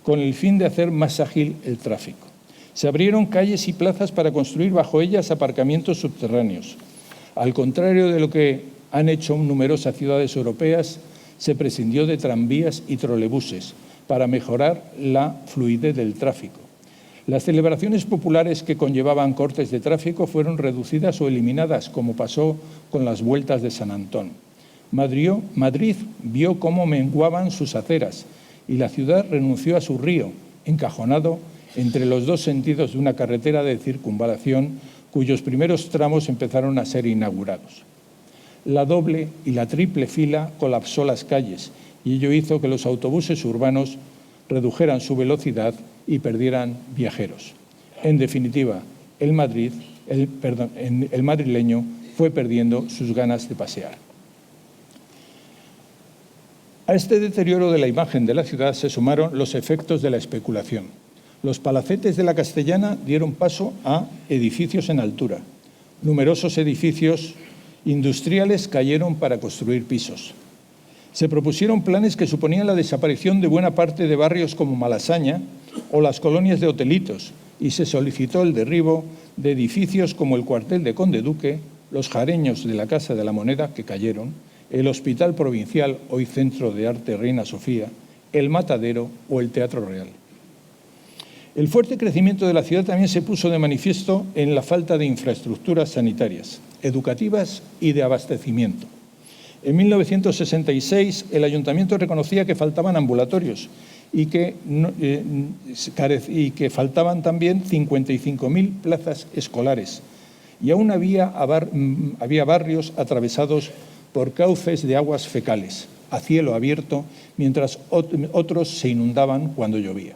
con el fin de hacer más ágil el tráfico. Se abrieron calles y plazas para construir bajo ellas aparcamientos subterráneos. Al contrario de lo que han hecho numerosas ciudades europeas, se prescindió de tranvías y trolebuses para mejorar la fluidez del tráfico. Las celebraciones populares que conllevaban cortes de tráfico fueron reducidas o eliminadas, como pasó con las vueltas de San Antón. Madrid vio cómo menguaban sus aceras y la ciudad renunció a su río, encajonado entre los dos sentidos de una carretera de circunvalación cuyos primeros tramos empezaron a ser inaugurados. La doble y la triple fila colapsó las calles y ello hizo que los autobuses urbanos redujeran su velocidad y perdieran viajeros. En definitiva, el madrileño fue perdiendo sus ganas de pasear. A este deterioro de la imagen de la ciudad se sumaron los efectos de la especulación. Los palacetes de la Castellana dieron paso a edificios en altura. Numerosos edificios industriales cayeron para construir pisos. Se propusieron planes que suponían la desaparición de buena parte de barrios como Malasaña o las colonias de hotelitos y se solicitó el derribo de edificios como el cuartel de Conde Duque, los jareños de la Casa de la Moneda, que cayeron, el Hospital Provincial, hoy Centro de Arte Reina Sofía, el Matadero o el Teatro Real. El fuerte crecimiento de la ciudad también se puso de manifiesto en la falta de infraestructuras sanitarias, educativas y de abastecimiento. En 1966 el Ayuntamiento reconocía que faltaban ambulatorios y que faltaban también 55.000 plazas escolares. Y aún había barrios atravesados por cauces de aguas fecales, a cielo abierto, mientras otros se inundaban cuando llovía.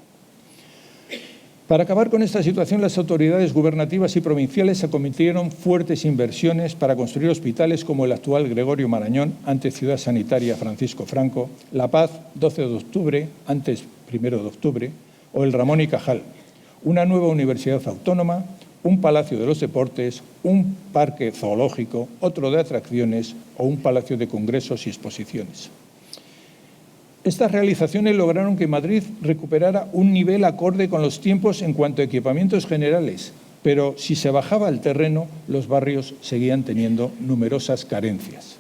Para acabar con esta situación, las autoridades gubernativas y provinciales acometieron fuertes inversiones para construir hospitales como el actual Gregorio Marañón, antes Ciudad Sanitaria Francisco Franco, La Paz, 12 de octubre, antes 1 de octubre, o el Ramón y Cajal, una nueva universidad autónoma, un palacio de los deportes, un parque zoológico, otro de atracciones o un palacio de congresos y exposiciones. Estas realizaciones lograron que Madrid recuperara un nivel acorde con los tiempos en cuanto a equipamientos generales, pero si se bajaba al terreno, los barrios seguían teniendo numerosas carencias.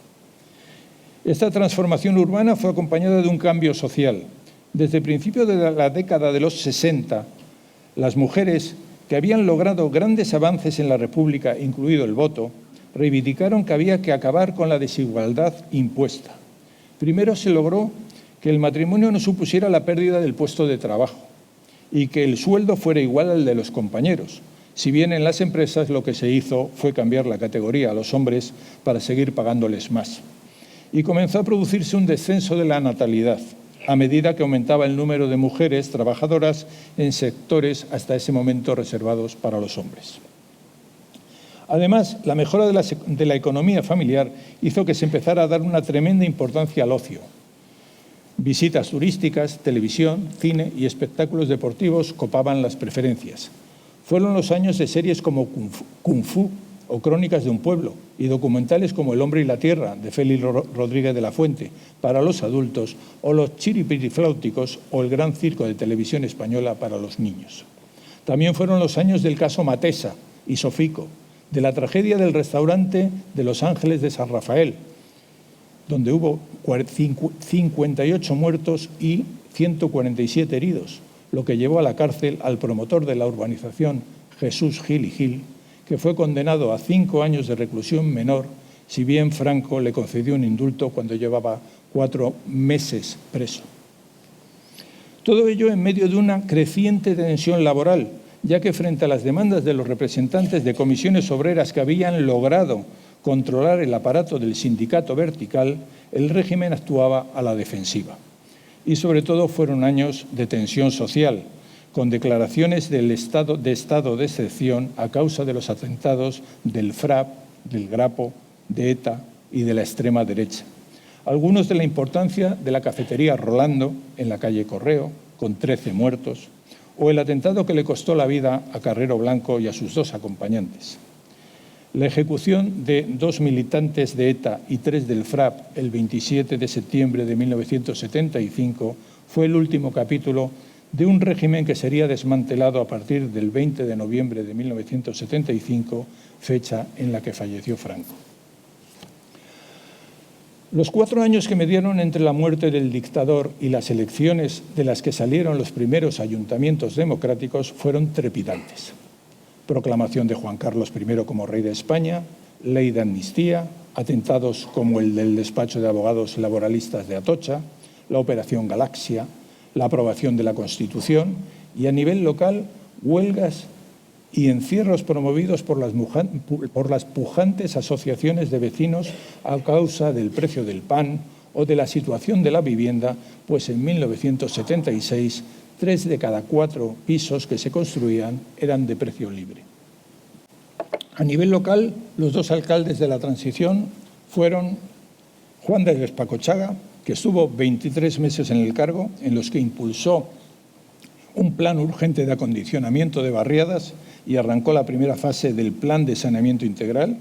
Esta transformación urbana fue acompañada de un cambio social. Desde principios de la década de los 60, las mujeres que habían logrado grandes avances en la República, incluido el voto, reivindicaron que había que acabar con la desigualdad impuesta. Primero se logró que el matrimonio no supusiera la pérdida del puesto de trabajo y que el sueldo fuera igual al de los compañeros, si bien en las empresas lo que se hizo fue cambiar la categoría a los hombres para seguir pagándoles más. Y comenzó a producirse un descenso de la natalidad, a medida que aumentaba el número de mujeres trabajadoras en sectores hasta ese momento reservados para los hombres. Además, la mejora de la economía familiar hizo que se empezara a dar una tremenda importancia al ocio. Visitas turísticas, televisión, cine y espectáculos deportivos copaban las preferencias. Fueron los años de series como Kung Fu o Crónicas de un pueblo y documentales como El hombre y la tierra, de Félix Rodríguez de la Fuente, para los adultos, o los chiripirifláuticos o El gran circo de Televisión Española para los niños. También fueron los años del caso Matesa y Sofico, de la tragedia del restaurante de Los Ángeles de San Rafael, donde hubo 58 muertos y 147 heridos, lo que llevó a la cárcel al promotor de la urbanización, Jesús Gil y Gil, que fue condenado a 5 años de reclusión menor, si bien Franco le concedió un indulto cuando llevaba 4 meses preso. Todo ello en medio de una creciente tensión laboral, ya que frente a las demandas de los representantes de comisiones obreras que habían logrado controlar el aparato del sindicato vertical, el régimen actuaba a la defensiva. Y sobre todo fueron años de tensión social, con declaraciones de estado de excepción a causa de los atentados del FRAP, del Grapo, de ETA y de la extrema derecha. Algunos de la importancia de la cafetería Rolando en la calle Correo, con 13 muertos, o el atentado que le costó la vida a Carrero Blanco y a sus 2 acompañantes. La ejecución de 2 militantes de ETA y 3 del FRAP el 27 de septiembre de 1975 fue el último capítulo de un régimen que sería desmantelado a partir del 20 de noviembre de 1975, fecha en la que falleció Franco. Los 4 años que mediaron entre la muerte del dictador y las elecciones de las que salieron los primeros ayuntamientos democráticos fueron trepidantes. Proclamación de Juan Carlos I como rey de España, ley de amnistía, atentados como el del despacho de abogados laboralistas de Atocha, la Operación Galaxia, la aprobación de la Constitución y, a nivel local, huelgas y encierros promovidos por las pujantes asociaciones de vecinos a causa del precio del pan o de la situación de la vivienda, pues en 1976 3 de cada 4 pisos que se construían eran de precio libre. A nivel local, los 2 alcaldes de la transición fueron Juan de Despacochaga, que estuvo 23 meses en el cargo, en los que impulsó un plan urgente de acondicionamiento de barriadas y arrancó la primera fase del plan de saneamiento integral,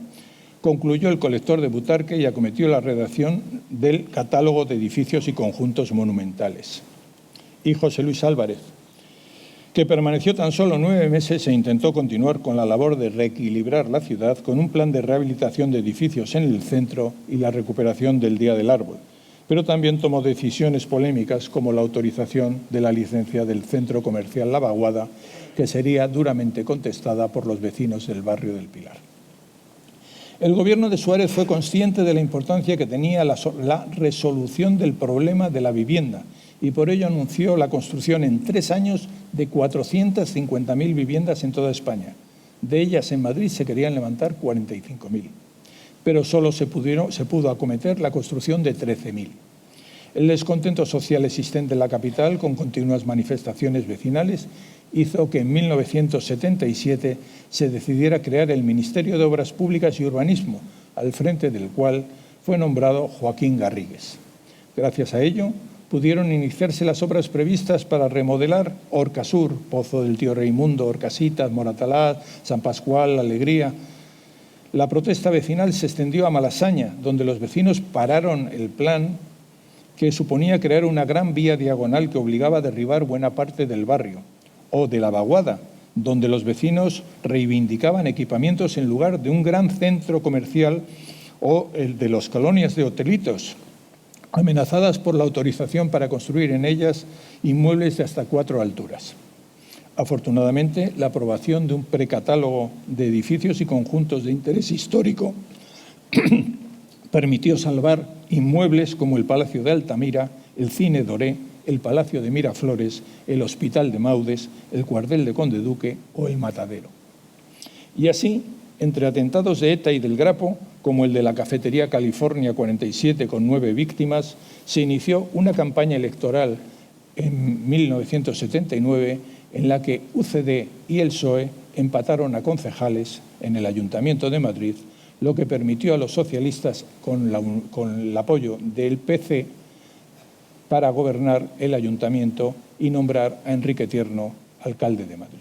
concluyó el colector de Butarque y acometió la redacción del catálogo de edificios y conjuntos monumentales. Y José Luis Álvarez, que permaneció tan solo 9 meses e intentó continuar con la labor de reequilibrar la ciudad con un plan de rehabilitación de edificios en el centro y la recuperación del Día del Árbol, pero también tomó decisiones polémicas como la autorización de la licencia del centro comercial La Vaguada, que sería duramente contestada por los vecinos del barrio del Pilar. El gobierno de Suárez fue consciente de la importancia que tenía la resolución del problema de la vivienda y por ello anunció la construcción en 3 años de 450.000 viviendas en toda España. De ellas en Madrid se querían levantar 45.000, pero solo se pudo acometer la construcción de 13.000. El descontento social existente en la capital, con continuas manifestaciones vecinales, hizo que en 1977 se decidiera crear el Ministerio de Obras Públicas y Urbanismo, al frente del cual fue nombrado Joaquín Garrigues. Gracias a ello, pudieron iniciarse las obras previstas para remodelar Orcasur, Pozo del Tío Raimundo, Orcasitas, Moratalá, San Pascual, La Alegría. La protesta vecinal se extendió a Malasaña, donde los vecinos pararon el plan que suponía crear una gran vía diagonal que obligaba a derribar buena parte del barrio, o de La Vaguada, donde los vecinos reivindicaban equipamientos en lugar de un gran centro comercial, o el de las colonias de hotelitos, amenazadas por la autorización para construir en ellas inmuebles de hasta 4 alturas. Afortunadamente, la aprobación de un precatálogo de edificios y conjuntos de interés histórico permitió salvar inmuebles como el Palacio de Altamira, el Cine Doré, el Palacio de Miraflores, el Hospital de Maudes, el Cuartel de Conde Duque o el Matadero. Y así, entre atentados de ETA y del Grapo, como el de la Cafetería California 47 con 9 víctimas, se inició una campaña electoral en 1979 en la que UCD y el PSOE empataron a concejales en el Ayuntamiento de Madrid, lo que permitió a los socialistas, con el apoyo del PC, para gobernar el ayuntamiento y nombrar a Enrique Tierno alcalde de Madrid.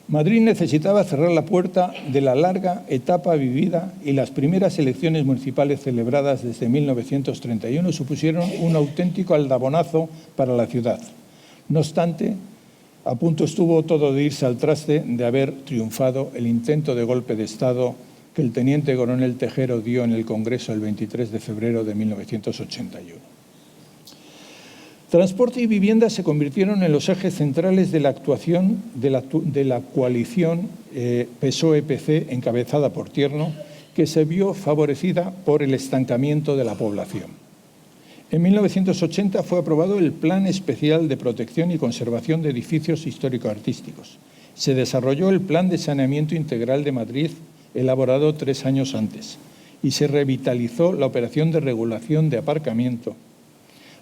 Madrid necesitaba cerrar la puerta de la larga etapa vivida y las primeras elecciones municipales celebradas desde 1931 supusieron un auténtico aldabonazo para la ciudad. No obstante, a punto estuvo todo de irse al traste de haber triunfado el intento de golpe de Estado que el teniente coronel Tejero dio en el Congreso el 23 de febrero de 1981. Transporte y vivienda se convirtieron en los ejes centrales de la actuación de la coalición PSOE-PC encabezada por Tierno, que se vio favorecida por el estancamiento de la población. En 1980 fue aprobado el Plan Especial de Protección y Conservación de Edificios Histórico-Artísticos. Se desarrolló el Plan de Saneamiento Integral de Madrid, elaborado 3 años antes, y se revitalizó la operación de regulación de aparcamiento.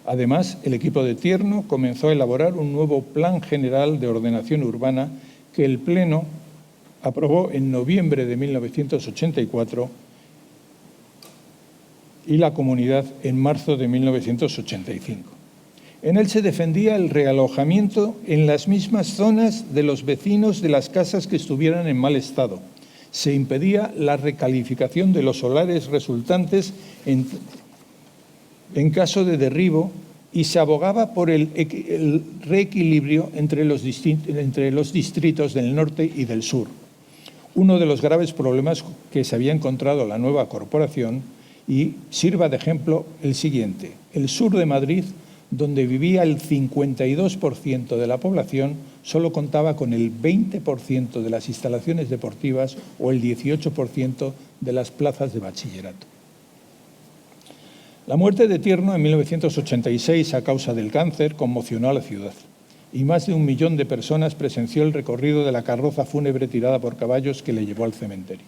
Además, el equipo de Tierno comenzó a elaborar un nuevo Plan General de Ordenación Urbana que el Pleno aprobó en noviembre de 1984 y la Comunidad en marzo de 1985. En él se defendía el realojamiento en las mismas zonas de los vecinos de las casas que estuvieran en mal estado. Se impedía la recalificación de los solares resultantes en caso de derribo y se abogaba por el reequilibrio entre los distritos del norte y del sur. Uno de los graves problemas que se había encontrado la nueva corporación, y sirva de ejemplo el siguiente: el sur de Madrid, donde vivía el 52% de la población, solo contaba con el 20% de las instalaciones deportivas o el 18% de las plazas de bachillerato. La muerte de Tierno en 1986 a causa del cáncer conmocionó a la ciudad y más de 1 millón de personas presenció el recorrido de la carroza fúnebre tirada por caballos que le llevó al cementerio.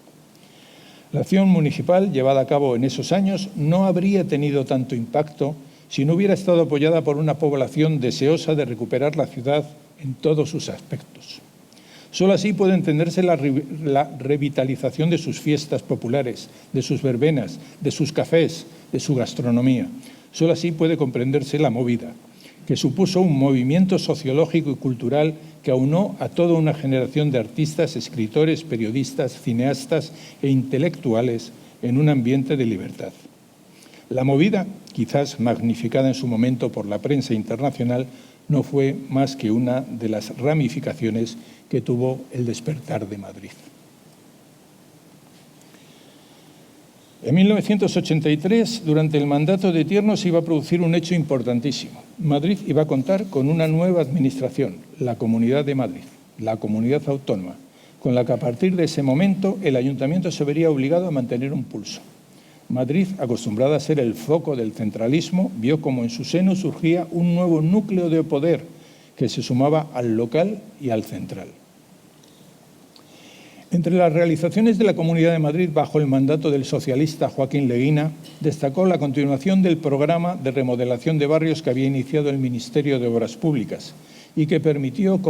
La acción municipal llevada a cabo en esos años no habría tenido tanto impacto si no hubiera estado apoyada por una población deseosa de recuperar la ciudad en todos sus aspectos. Solo así puede entenderse la revitalización de sus fiestas populares, de sus verbenas, de sus cafés, de su gastronomía. Solo así puede comprenderse la movida, que supuso un movimiento sociológico y cultural que aunó a toda una generación de artistas, escritores, periodistas, cineastas e intelectuales en un ambiente de libertad. La movida, quizás magnificada en su momento por la prensa internacional, no fue más que una de las ramificaciones que tuvo el despertar de Madrid. En 1983, durante el mandato de Tierno, se iba a producir un hecho importantísimo. Madrid iba a contar con una nueva administración, la Comunidad de Madrid, la comunidad autónoma, con la que a partir de ese momento el ayuntamiento se vería obligado a mantener un pulso. Madrid, acostumbrada a ser el foco del centralismo, vio como en su seno surgía un nuevo núcleo de poder que se sumaba al local y al central. Entre las realizaciones de la Comunidad de Madrid bajo el mandato del socialista Joaquín Leguina, destacó la continuación del programa de remodelación de barrios que había iniciado el Ministerio de Obras Públicas y que permitió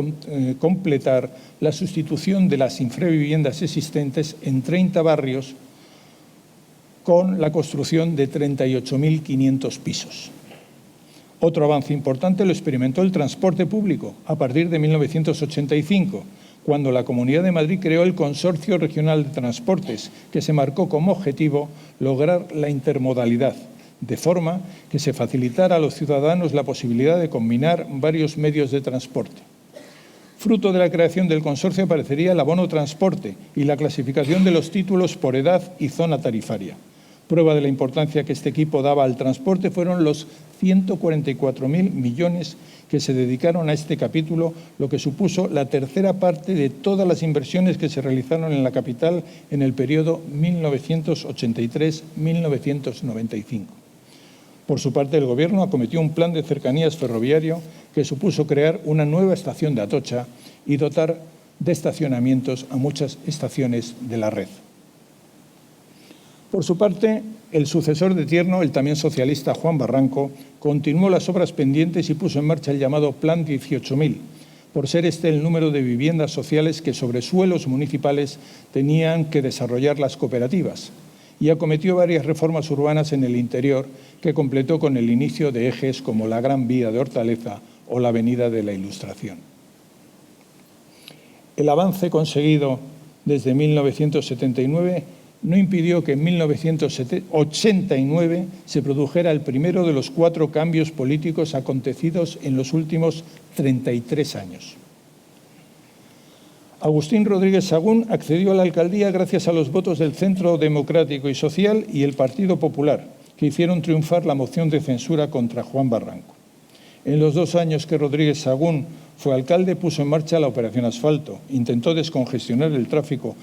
completar la sustitución de las infraviviendas existentes en 30 barrios con la construcción de 38.500 pisos. Otro avance importante lo experimentó el transporte público a partir de 1985, cuando la Comunidad de Madrid creó el Consorcio Regional de Transportes, que se marcó como objetivo lograr la intermodalidad, de forma que se facilitara a los ciudadanos la posibilidad de combinar varios medios de transporte. Fruto de la creación del consorcio aparecería el abono transporte y la clasificación de los títulos por edad y zona tarifaria. Prueba de la importancia que este equipo daba al transporte fueron los 144.000 millones que se dedicaron a este capítulo, lo que supuso la tercera parte de todas las inversiones que se realizaron en la capital en el periodo 1983-1995. Por su parte, el Gobierno acometió un plan de cercanías ferroviario que supuso crear una nueva estación de Atocha y dotar de estacionamientos a muchas estaciones de la red. Por su parte, el sucesor de Tierno, el también socialista Juan Barranco, continuó las obras pendientes y puso en marcha el llamado Plan 18.000, por ser este el número de viviendas sociales que sobre suelos municipales tenían que desarrollar las cooperativas, y acometió varias reformas urbanas en el interior que completó con el inicio de ejes como la Gran Vía de Hortaleza o la Avenida de la Ilustración. El avance conseguido desde 1979 no impidió que en 1989 se produjera el primero de los 4 cambios políticos acontecidos en los últimos 33 años. Agustín Rodríguez Sagún accedió a la alcaldía gracias a los votos del Centro Democrático y Social y el Partido Popular, que hicieron triunfar la moción de censura contra Juan Barranco. En los 2 años que Rodríguez Sagún fue alcalde, puso en marcha la Operación Asfalto, intentó descongestionar el tráfico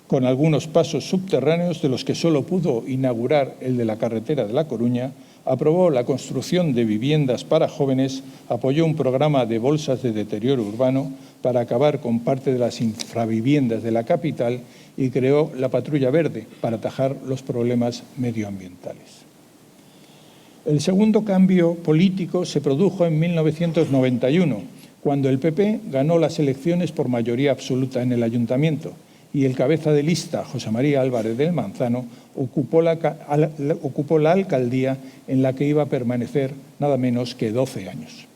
con algunos pasos subterráneos, de los que solo pudo inaugurar el de la carretera de La Coruña, aprobó la construcción de viviendas para jóvenes, apoyó un programa de bolsas de deterioro urbano para acabar con parte de las infraviviendas de la capital y creó la Patrulla Verde para atajar los problemas medioambientales. El segundo cambio político se produjo en 1991, cuando el PP ganó las elecciones por mayoría absoluta en el ayuntamiento y el cabeza de lista, José María Álvarez del Manzano, ocupó la alcaldía en la que iba a permanecer nada menos que 12 años.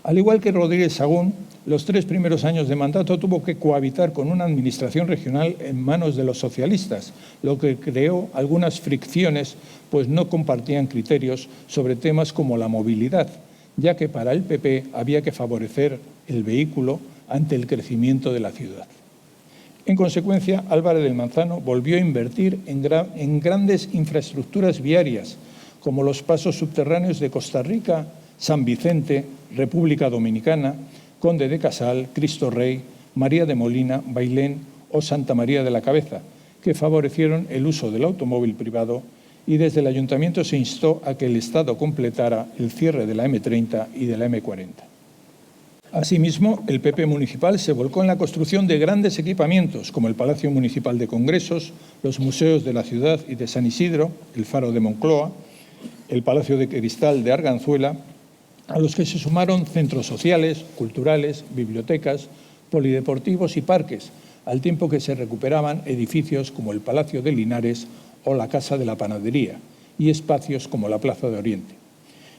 Al igual que Rodríguez Sagún, los 3 primeros años de mandato tuvo que cohabitar con una administración regional en manos de los socialistas, lo que creó algunas fricciones, pues no compartían criterios sobre temas como la movilidad, ya que para el PP había que favorecer el vehículo ante el crecimiento de la ciudad. En consecuencia, Álvarez del Manzano volvió a invertir en grandes infraestructuras viarias, como los pasos subterráneos de Costa Rica, San Vicente, República Dominicana, Conde de Casal, Cristo Rey, María de Molina, Bailén o Santa María de la Cabeza, que favorecieron el uso del automóvil privado, y desde el Ayuntamiento se instó a que el Estado completara el cierre de la M30 y de la M40. Asimismo, el PP municipal se volcó en la construcción de grandes equipamientos, como el Palacio Municipal de Congresos, los museos de la ciudad y de San Isidro, el Faro de Moncloa, el Palacio de Cristal de Arganzuela, a los que se sumaron centros sociales, culturales, bibliotecas, polideportivos y parques, al tiempo que se recuperaban edificios como el Palacio de Linares o la Casa de la Panadería, y espacios como la Plaza de Oriente.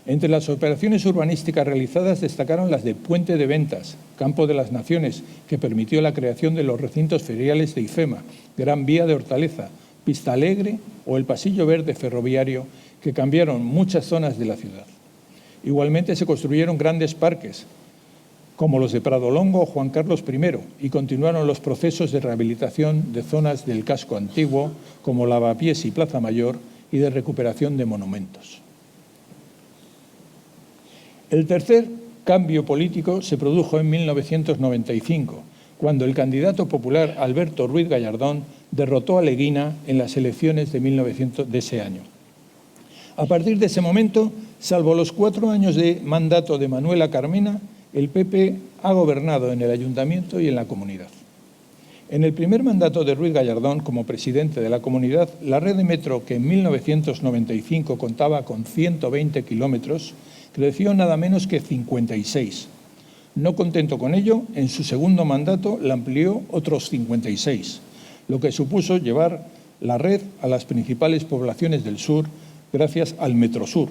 Entre las operaciones urbanísticas realizadas destacaron las de Puente de Ventas, Campo de las Naciones, que permitió la creación de los recintos feriales de IFEMA, Gran Vía de Hortaleza, Pista Alegre o el Pasillo Verde ferroviario, que cambiaron muchas zonas de la ciudad. Igualmente se construyeron grandes parques, como los de Prado Longo o Juan Carlos I, y continuaron los procesos de rehabilitación de zonas del casco antiguo, como Lavapiés y Plaza Mayor, y de recuperación de monumentos. El tercer cambio político se produjo en 1995, cuando el candidato popular Alberto Ruiz Gallardón derrotó a Leguina en las elecciones de ese año. A partir de ese momento, salvo los 4 años de mandato de Manuela Carmena, el PP ha gobernado en el ayuntamiento y en la comunidad. En el primer mandato de Ruiz Gallardón como presidente de la comunidad, la red de metro, que en 1995 contaba con 120 kilómetros, creció nada menos que 56. No contento con ello, en su segundo mandato la amplió otros 56, lo que supuso llevar la red a las principales poblaciones del sur gracias al Metrosur.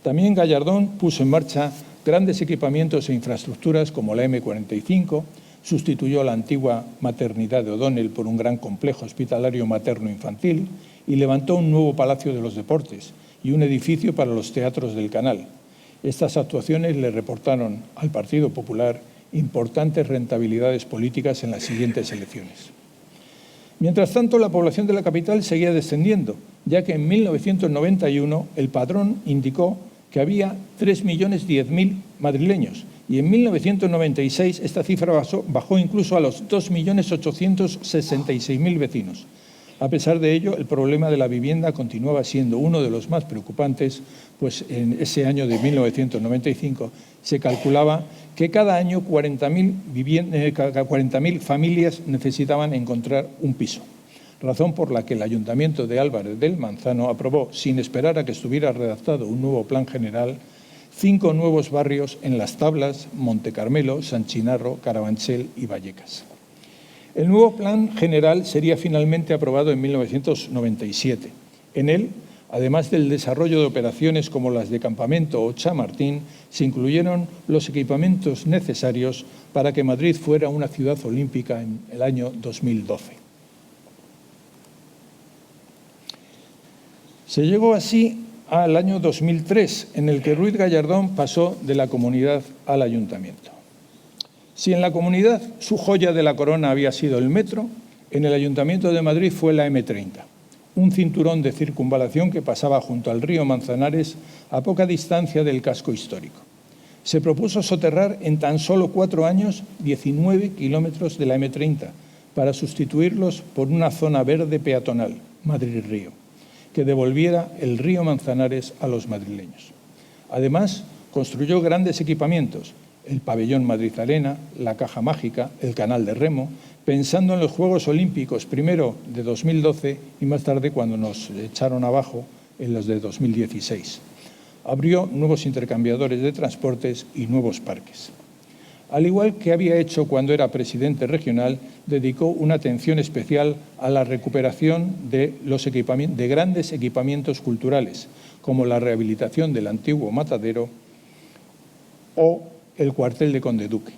También Gallardón puso en marcha grandes equipamientos e infraestructuras como la M45, sustituyó la antigua maternidad de O'Donnell por un gran complejo hospitalario materno-infantil y levantó un nuevo Palacio de los Deportes y un edificio para los teatros del Canal. Estas actuaciones le reportaron al Partido Popular importantes rentabilidades políticas en las siguientes elecciones. Mientras tanto, la población de la capital seguía descendiendo, ya que en 1991 el padrón indicó que había 3.010.000 madrileños y en 1996 esta cifra bajó incluso a los 2.866.000 vecinos. A pesar de ello, el problema de la vivienda continuaba siendo uno de los más preocupantes, pues en ese año de 1995 se calculaba que cada año 40.000 familias necesitaban encontrar un piso, razón por la que el Ayuntamiento de Álvarez del Manzano aprobó, sin esperar a que estuviera redactado un nuevo plan general, 5 nuevos barrios en Las Tablas, Montecarmelo, San Chinarro, Carabanchel y Vallecas. El nuevo plan general sería finalmente aprobado en 1997. En él, además del desarrollo de operaciones como las de Campamento o Chamartín, se incluyeron los equipamientos necesarios para que Madrid fuera una ciudad olímpica en el año 2012. Se llegó así al año 2003, en el que Ruiz Gallardón pasó de la comunidad al ayuntamiento. Si en la comunidad su joya de la corona había sido el metro, en el Ayuntamiento de Madrid fue la M30, un cinturón de circunvalación que pasaba junto al río Manzanares a poca distancia del casco histórico. Se propuso soterrar en tan solo 4 años 19 kilómetros de la M30 para sustituirlos por una zona verde peatonal, Madrid-Río, que devolviera el río Manzanares a los madrileños. Además, construyó grandes equipamientos, el pabellón Madrid Arena, la Caja Mágica, el canal de remo, pensando en los Juegos Olímpicos, primero de 2012 y más tarde cuando nos echaron abajo en los de 2016. Abrió nuevos intercambiadores de transportes y nuevos parques. Al igual que había hecho cuando era presidente regional, dedicó una atención especial a la recuperación de grandes equipamientos culturales, como la rehabilitación del antiguo matadero o el cuartel de Conde Duque,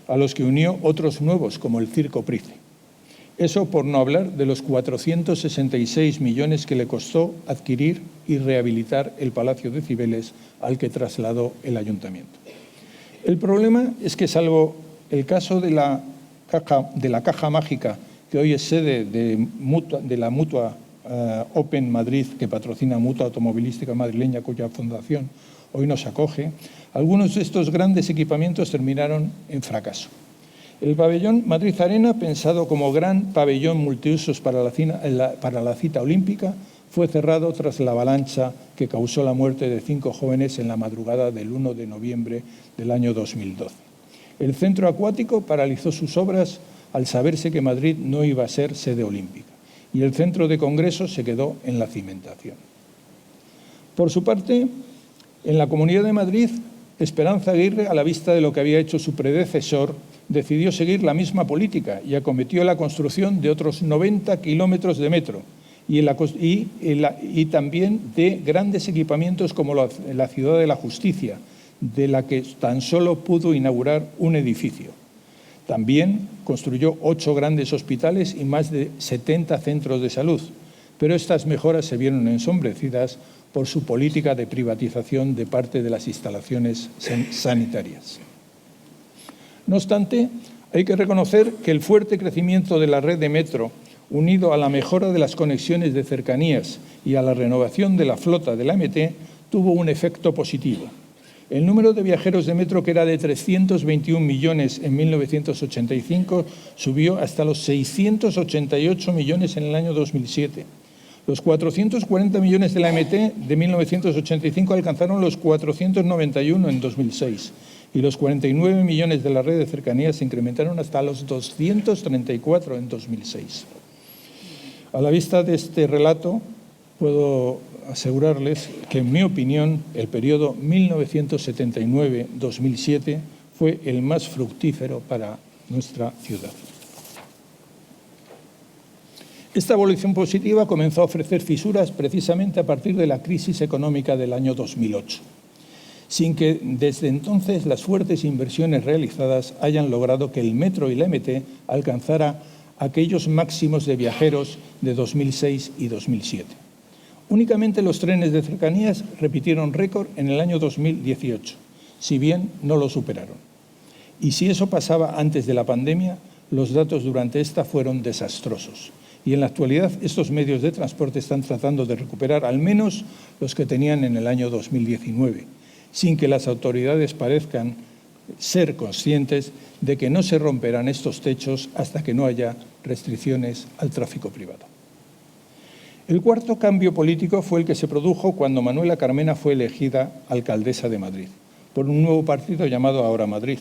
a los que unió otros nuevos como el Circo Price. Eso por no hablar de los 466 millones que le costó adquirir y rehabilitar el Palacio de Cibeles, al que trasladó el ayuntamiento. El problema es que, salvo el caso de la Caja Mágica, que hoy es sede de la Mutua Open Madrid, que patrocina Mutua Automovilística Madrileña, cuya fundación hoy nos acoge, algunos de estos grandes equipamientos terminaron en fracaso. El pabellón Madrid Arena, pensado como gran pabellón multiusos para la cita olímpica, fue cerrado tras la avalancha que causó la muerte de 5 jóvenes en la madrugada del 1 de noviembre del año 2012. El centro acuático paralizó sus obras al saberse que Madrid no iba a ser sede olímpica, y el centro de congresos se quedó en la cimentación. Por su parte, en la Comunidad de Madrid, Esperanza Aguirre, a la vista de lo que había hecho su predecesor, decidió seguir la misma política y acometió la construcción de otros 90 kilómetros de metro y también de grandes equipamientos como la Ciudad de la Justicia, de la que tan solo pudo inaugurar un edificio. También construyó 8 grandes hospitales y más de 70 centros de salud, pero estas mejoras se vieron ensombrecidas por su política de privatización de parte de las instalaciones sanitarias. No obstante, hay que reconocer que el fuerte crecimiento de la red de metro, unido a la mejora de las conexiones de cercanías y a la renovación de la flota de la MT, tuvo un efecto positivo. El número de viajeros de metro, que era de 321 millones en 1985, subió hasta los 688 millones en el año 2007. Los 440 millones de la MT de 1985 alcanzaron los 491 en 2006 y los 49 millones de la red de cercanías se incrementaron hasta los 234 en 2006. A la vista de este relato, puedo asegurarles que, en mi opinión, el periodo 1979-2007 fue el más fructífero para nuestra ciudad. Esta evolución positiva comenzó a ofrecer fisuras precisamente a partir de la crisis económica del año 2008, sin que desde entonces las fuertes inversiones realizadas hayan logrado que el metro y la MT alcanzara aquellos máximos de viajeros de 2006 y 2007. Únicamente los trenes de cercanías repitieron récord en el año 2018, si bien no lo superaron. Y si eso pasaba antes de la pandemia, los datos durante esta fueron desastrosos. Y en la actualidad estos medios de transporte están tratando de recuperar al menos los que tenían en el año 2019, sin que las autoridades parezcan ser conscientes de que no se romperán estos techos hasta que no haya restricciones al tráfico privado. El cuarto cambio político fue el que se produjo cuando Manuela Carmena fue elegida alcaldesa de Madrid, por un nuevo partido llamado Ahora Madrid.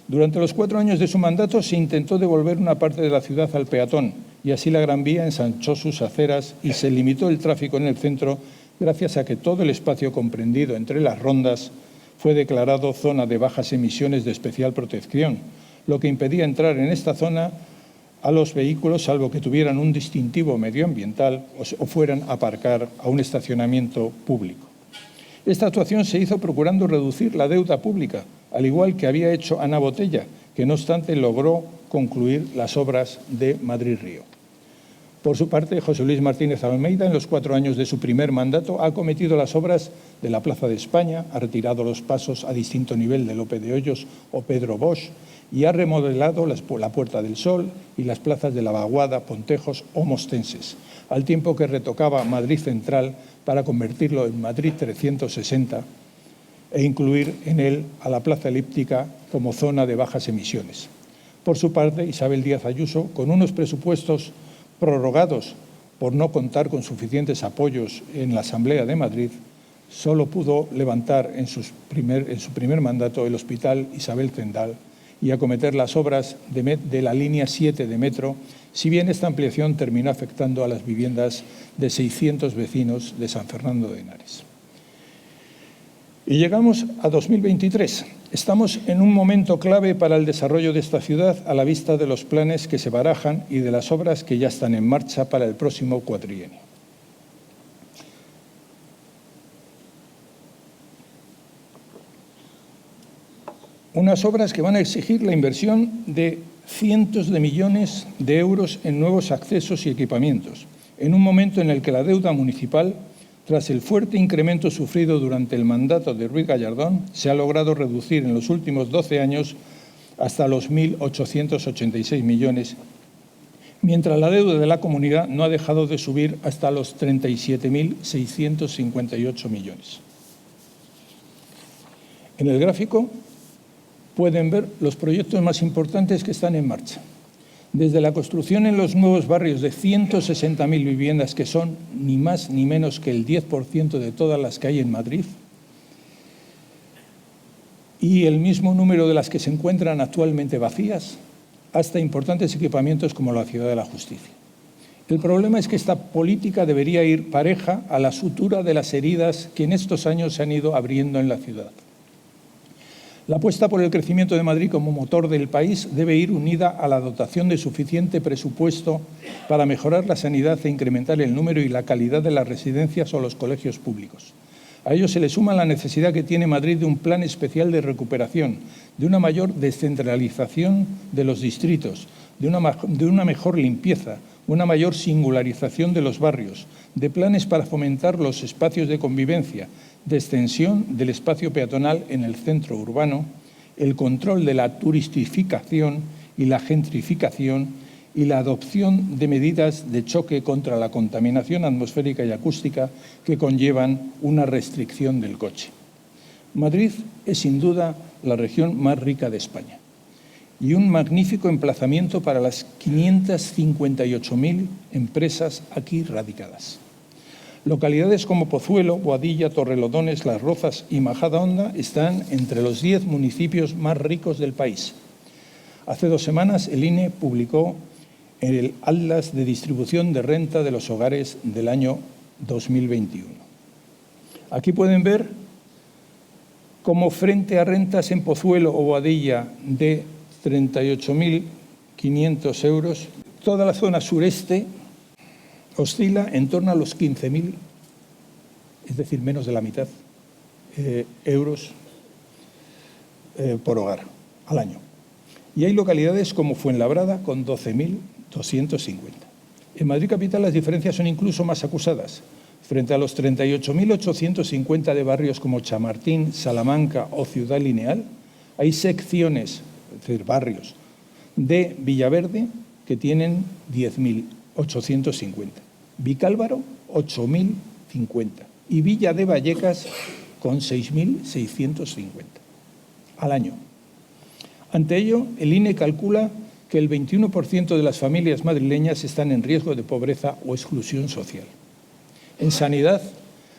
Durante los 4 años de su mandato se intentó devolver una parte de la ciudad al peatón y así la Gran Vía ensanchó sus aceras y se limitó el tráfico en el centro gracias a que todo el espacio comprendido entre las rondas fue declarado zona de bajas emisiones de especial protección, lo que impedía entrar en esta zona a los vehículos salvo que tuvieran un distintivo medioambiental o fueran a aparcar a un estacionamiento público. Esta actuación se hizo procurando reducir la deuda pública, al igual que había hecho Ana Botella, que no obstante logró concluir las obras de Madrid-Río. Por su parte, José Luis Martínez Almeida, en los 4 años de su primer mandato, ha acometido las obras de la Plaza de España, ha retirado los pasos a distinto nivel de Lope de Hoyos o Pedro Bosch y ha remodelado la Puerta del Sol y las plazas de la Vaguada, Pontejos o Mostenses, al tiempo que retocaba Madrid Central para convertirlo en Madrid 360 e incluir en él a la Plaza Elíptica como zona de bajas emisiones. Por su parte, Isabel Díaz Ayuso, con unos presupuestos prorrogados por no contar con suficientes apoyos en la Asamblea de Madrid, solo pudo levantar en su primer mandato el Hospital Isabel Zendal y acometer las obras de la línea 7 de metro, si bien esta ampliación terminó afectando a las viviendas de 600 vecinos de San Fernando de Henares. Y llegamos a 2023. Estamos en un momento clave para el desarrollo de esta ciudad a la vista de los planes que se barajan y de las obras que ya están en marcha para el próximo cuatrienio. Unas obras que van a exigir la inversión de cientos de millones de euros en nuevos accesos y equipamientos, en un momento en el que la deuda municipal, tras el fuerte incremento sufrido durante el mandato de Ruiz Gallardón, se ha logrado reducir en los últimos 12 años hasta los 1.886 millones, mientras la deuda de la comunidad no ha dejado de subir hasta los 37.658 millones. En el gráfico pueden ver los proyectos más importantes que están en marcha. Desde la construcción en los nuevos barrios de 160.000 viviendas, que son ni más ni menos que el 10% de todas las que hay en Madrid, y el mismo número de las que se encuentran actualmente vacías, hasta importantes equipamientos como la Ciudad de la Justicia. El problema es que esta política debería ir pareja a la sutura de las heridas que en estos años se han ido abriendo en la ciudad. La apuesta por el crecimiento de Madrid como motor del país debe ir unida a la dotación de suficiente presupuesto para mejorar la sanidad e incrementar el número y la calidad de las residencias o los colegios públicos. A ello se le suma la necesidad que tiene Madrid de un plan especial de recuperación, de una mayor descentralización de los distritos, de una mejor limpieza, una mayor singularización de los barrios, de planes para fomentar los espacios de convivencia, de extensión del espacio peatonal en el centro urbano, el control de la turistificación y la gentrificación y la adopción de medidas de choque contra la contaminación atmosférica y acústica que conllevan una restricción del coche. Madrid es sin duda la región más rica de España y un magnífico emplazamiento para las 558.000 empresas aquí radicadas. Localidades como Pozuelo, Boadilla, Torrelodones, Las Rozas y Majadahonda están entre los 10 municipios más ricos del país. Hace 2 semanas el INE publicó el Atlas de Distribución de Renta de los Hogares del año 2021. Aquí pueden ver cómo frente a rentas en Pozuelo o Boadilla de 38.500 euros, toda la zona sureste oscila en torno a los 15.000, es decir, menos de la mitad, euros por hogar al año. Y hay localidades como Fuenlabrada con 12.250. En Madrid capital las diferencias son incluso más acusadas. Frente a los 38.850 de barrios como Chamartín, Salamanca o Ciudad Lineal, hay secciones es decir, barrios, de Villaverde, que tienen 10.850, Vicálvaro, 8.050 y Villa de Vallecas, con 6.650 al año. Ante ello, el INE calcula que el 21% de las familias madrileñas están en riesgo de pobreza o exclusión social. En sanidad,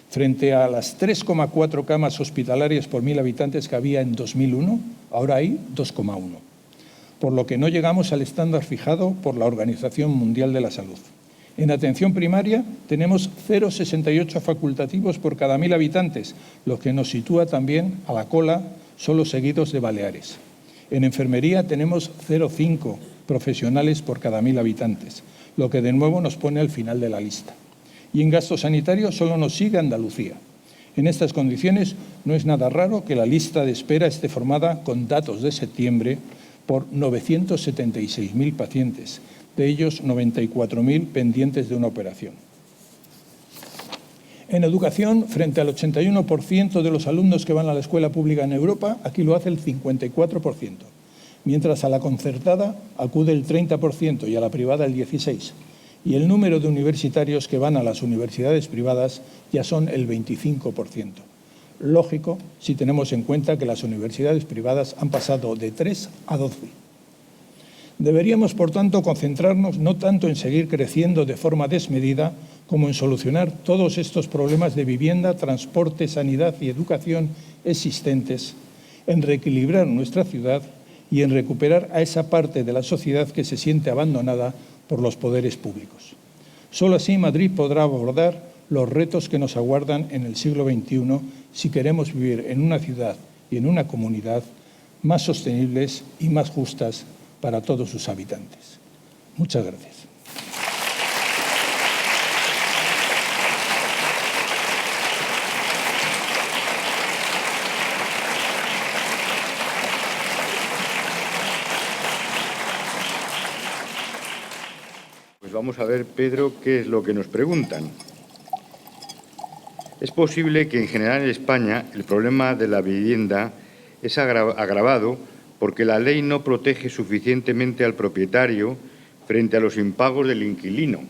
frente a las 3,4 camas hospitalarias por 1.000 habitantes que había en 2001, ahora hay 2,1, por lo que no llegamos al estándar fijado por la Organización Mundial de la Salud. En atención primaria tenemos 0,68 facultativos por cada 1.000 habitantes, lo que nos sitúa también a la cola, solo seguidos de Baleares. En enfermería tenemos 0,5 profesionales por cada 1.000 habitantes, lo que de nuevo nos pone al final de la lista. Y en gasto sanitario solo nos sigue Andalucía. En estas condiciones no es nada raro que la lista de espera esté formada con datos de septiembre por 976.000 pacientes, de ellos 94.000 pendientes de una operación. En educación, frente al 81% de los alumnos que van a la escuela pública en Europa, aquí lo hace el 54%, mientras a la concertada acude el 30% y a la privada el 16%. Y el número de universitarios que van a las universidades privadas ya son el 25%. Lógico si tenemos en cuenta que las universidades privadas han pasado de 3 a 12. Deberíamos, por tanto, concentrarnos no tanto en seguir creciendo de forma desmedida como en solucionar todos estos problemas de vivienda, transporte, sanidad y educación existentes, en reequilibrar nuestra ciudad y en recuperar a esa parte de la sociedad que se siente abandonada por los poderes públicos. Solo así Madrid podrá abordar los retos que nos aguardan en el siglo XXI si queremos vivir en una ciudad y en una comunidad más sostenibles y más justas para todos sus habitantes. Muchas gracias. Pues vamos a ver, Pedro, qué es lo que nos preguntan. Es posible que en general en España el problema de la vivienda es agravado porque la ley no protege suficientemente al propietario frente a los impagos del inquilino,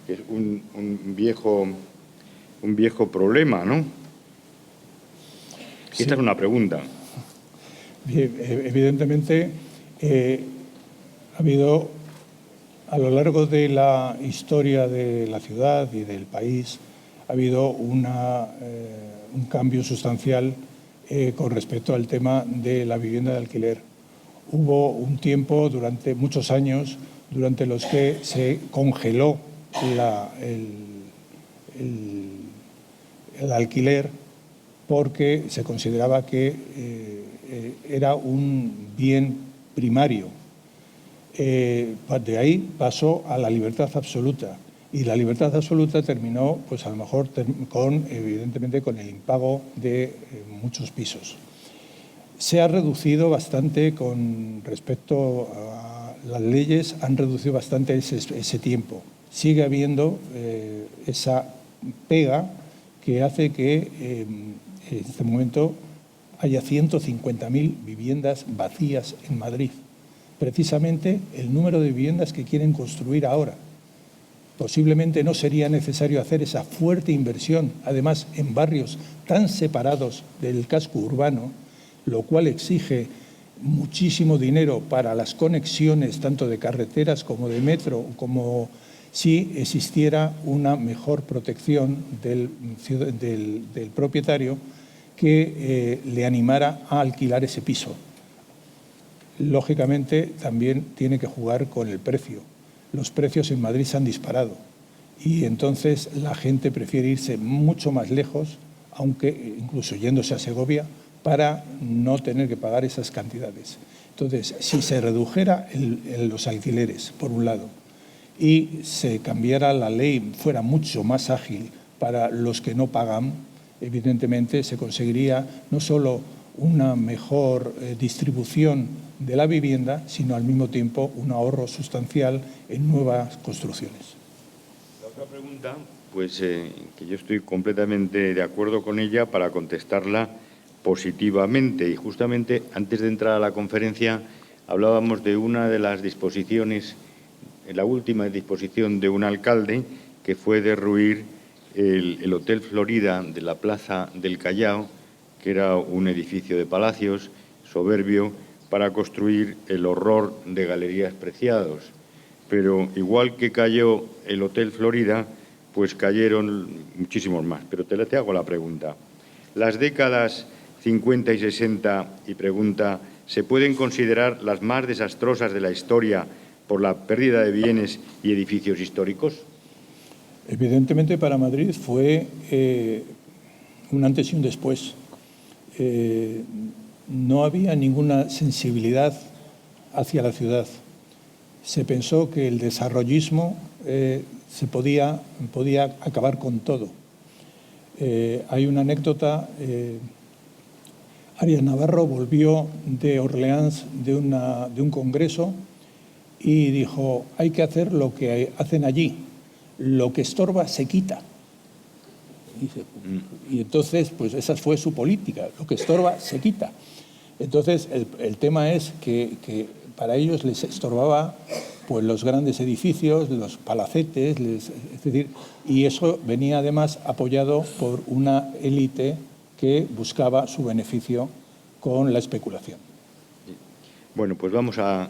que es un viejo problema, ¿no? Sí. Esta es una pregunta. Bien, evidentemente ha habido a lo largo de la historia de la ciudad y del país ha habido un cambio sustancial con respecto al tema de la vivienda de alquiler. Hubo un tiempo, durante muchos años, durante los que se congeló el alquiler porque se consideraba que era un bien primario. De ahí pasó a la libertad absoluta. Y la libertad absoluta terminó, pues a lo mejor, evidentemente, con el impago de muchos pisos. Se ha reducido bastante con respecto a las leyes, han reducido bastante ese tiempo. Sigue habiendo esa pega que hace que en este momento haya 150.000 viviendas vacías en Madrid. Precisamente el número de viviendas que quieren construir ahora. Posiblemente no sería necesario hacer esa fuerte inversión, además en barrios tan separados del casco urbano, lo cual exige muchísimo dinero para las conexiones tanto de carreteras como de metro, como si existiera una mejor protección del propietario que le animara a alquilar ese piso. Lógicamente, también tiene que jugar con el precio. Los precios en Madrid se han disparado y entonces la gente prefiere irse mucho más lejos, aunque incluso yéndose a Segovia, para no tener que pagar esas cantidades. Entonces, si se redujera los alquileres, por un lado, y se cambiara la ley, fuera mucho más ágil para los que no pagan, evidentemente se conseguiría no solo una mejor distribución de la vivienda, sino al mismo tiempo un ahorro sustancial en nuevas construcciones. La otra pregunta, pues que yo estoy completamente de acuerdo con ella, para contestarla, positivamente. Y justamente antes de entrar a la conferencia hablábamos de una de las disposiciones, la última disposición de un alcalde, que fue derruir el Hotel Florida de la Plaza del Callao, que era un edificio de palacios soberbio, para construir el horror de Galerías Preciados. Pero igual que cayó el Hotel Florida, pues cayeron muchísimos más. Pero te hago la pregunta. Las décadas 50 y 60, y pregunta, ¿se pueden considerar las más desastrosas de la historia por la pérdida de bienes y edificios históricos? Evidentemente para Madrid fue un antes y un después. No había ninguna sensibilidad hacia la ciudad. Se pensó que el desarrollismo se podía acabar con todo. Hay una anécdota. Arias Navarro volvió de Orleans de un congreso y dijo: hay que hacer lo que hacen allí, lo que estorba se quita. Y entonces, pues esa fue su política, lo que estorba se quita. Entonces, el tema es que para ellos les estorbaba pues los grandes edificios, los palacetes, es decir, y eso venía además apoyado por una élite que buscaba su beneficio con la especulación. Bueno, pues vamos a...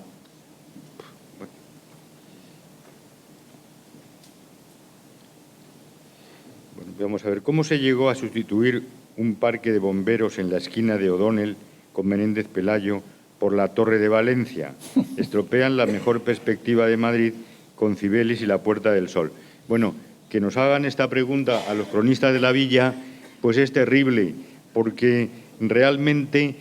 Vamos a ver, ¿cómo se llegó a sustituir un parque de bomberos en la esquina de O'Donnell con Menéndez Pelayo por la Torre de Valencia? Estropean la mejor perspectiva de Madrid con Cibeles y la Puerta del Sol. Bueno, que nos hagan esta pregunta a los cronistas de la villa, pues es terrible, porque realmente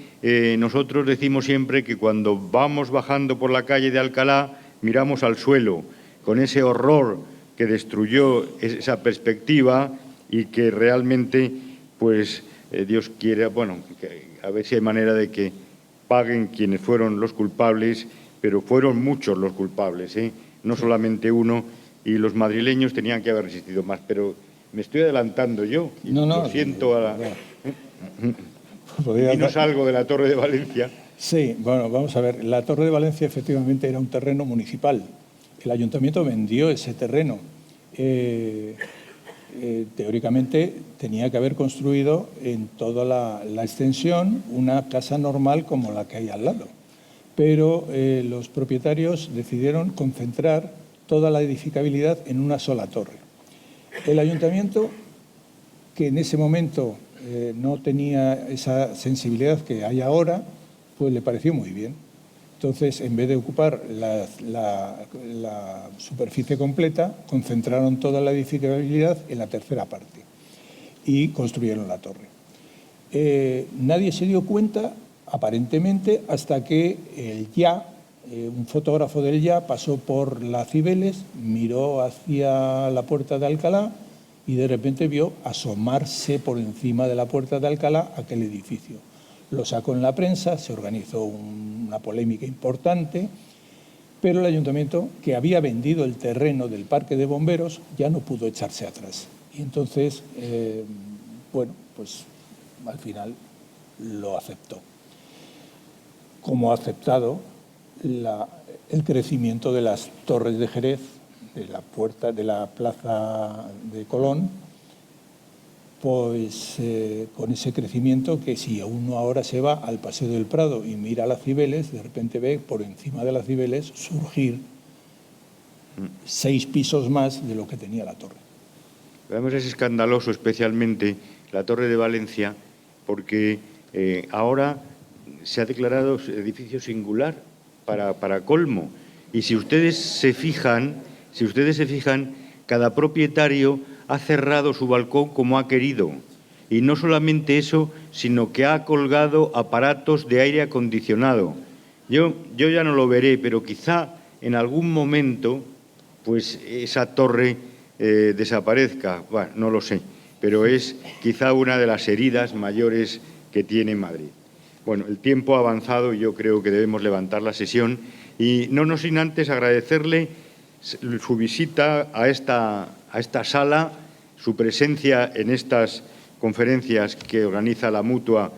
nosotros decimos siempre que cuando vamos bajando por la calle de Alcalá miramos al suelo, con ese horror que destruyó esa perspectiva y que realmente, pues, Dios quiera, bueno, a ver si hay manera de que paguen quienes fueron los culpables, pero fueron muchos los culpables, no solamente uno, y los madrileños tenían que haber resistido más, pero me estoy adelantando yo, y lo siento a la... Dinos algo de la Torre de Valencia. Sí, bueno, vamos a ver, la Torre de Valencia efectivamente era un terreno municipal. El ayuntamiento vendió ese terreno. Teóricamente tenía que haber construido en toda la extensión una casa normal como la que hay al lado. Pero los propietarios decidieron concentrar toda la edificabilidad en una sola torre. El ayuntamiento, que en ese momento no tenía esa sensibilidad que hay ahora, pues le pareció muy bien. Entonces, en vez de ocupar la superficie completa, concentraron toda la edificabilidad en la tercera parte y construyeron la torre. Nadie se dio cuenta, aparentemente, hasta que un fotógrafo del Ya pasó por la Cibeles, miró hacia la Puerta de Alcalá y de repente vio asomarse por encima de la Puerta de Alcalá aquel edificio. Lo sacó en la prensa, se organizó una polémica importante, pero el ayuntamiento, que había vendido el terreno del parque de bomberos, ya no pudo echarse atrás. Y entonces, bueno, pues al final lo aceptó. Como ha aceptado el crecimiento de las torres de Jerez, de la plaza de Colón, pues con ese crecimiento que si uno ahora se va al Paseo del Prado y mira las Cibeles, de repente ve por encima de las Cibeles surgir 6 pisos más de lo que tenía la torre. Además es escandaloso especialmente la Torre de Valencia porque ahora se ha declarado edificio singular para colmo. Y si ustedes se fijan, cada propietario ha cerrado su balcón como ha querido. Y no solamente eso, sino que ha colgado aparatos de aire acondicionado. Yo ya no lo veré, pero quizá en algún momento pues esa torre desaparezca. Bueno, no lo sé, pero es quizá una de las heridas mayores que tiene Madrid. Bueno, el tiempo ha avanzado y yo creo que debemos levantar la sesión y no sin antes agradecerle su visita a esta sala, su presencia en estas conferencias que organiza la Mutua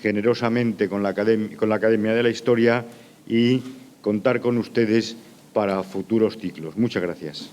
generosamente con la Academia de la Historia y contar con ustedes para futuros ciclos. Muchas gracias.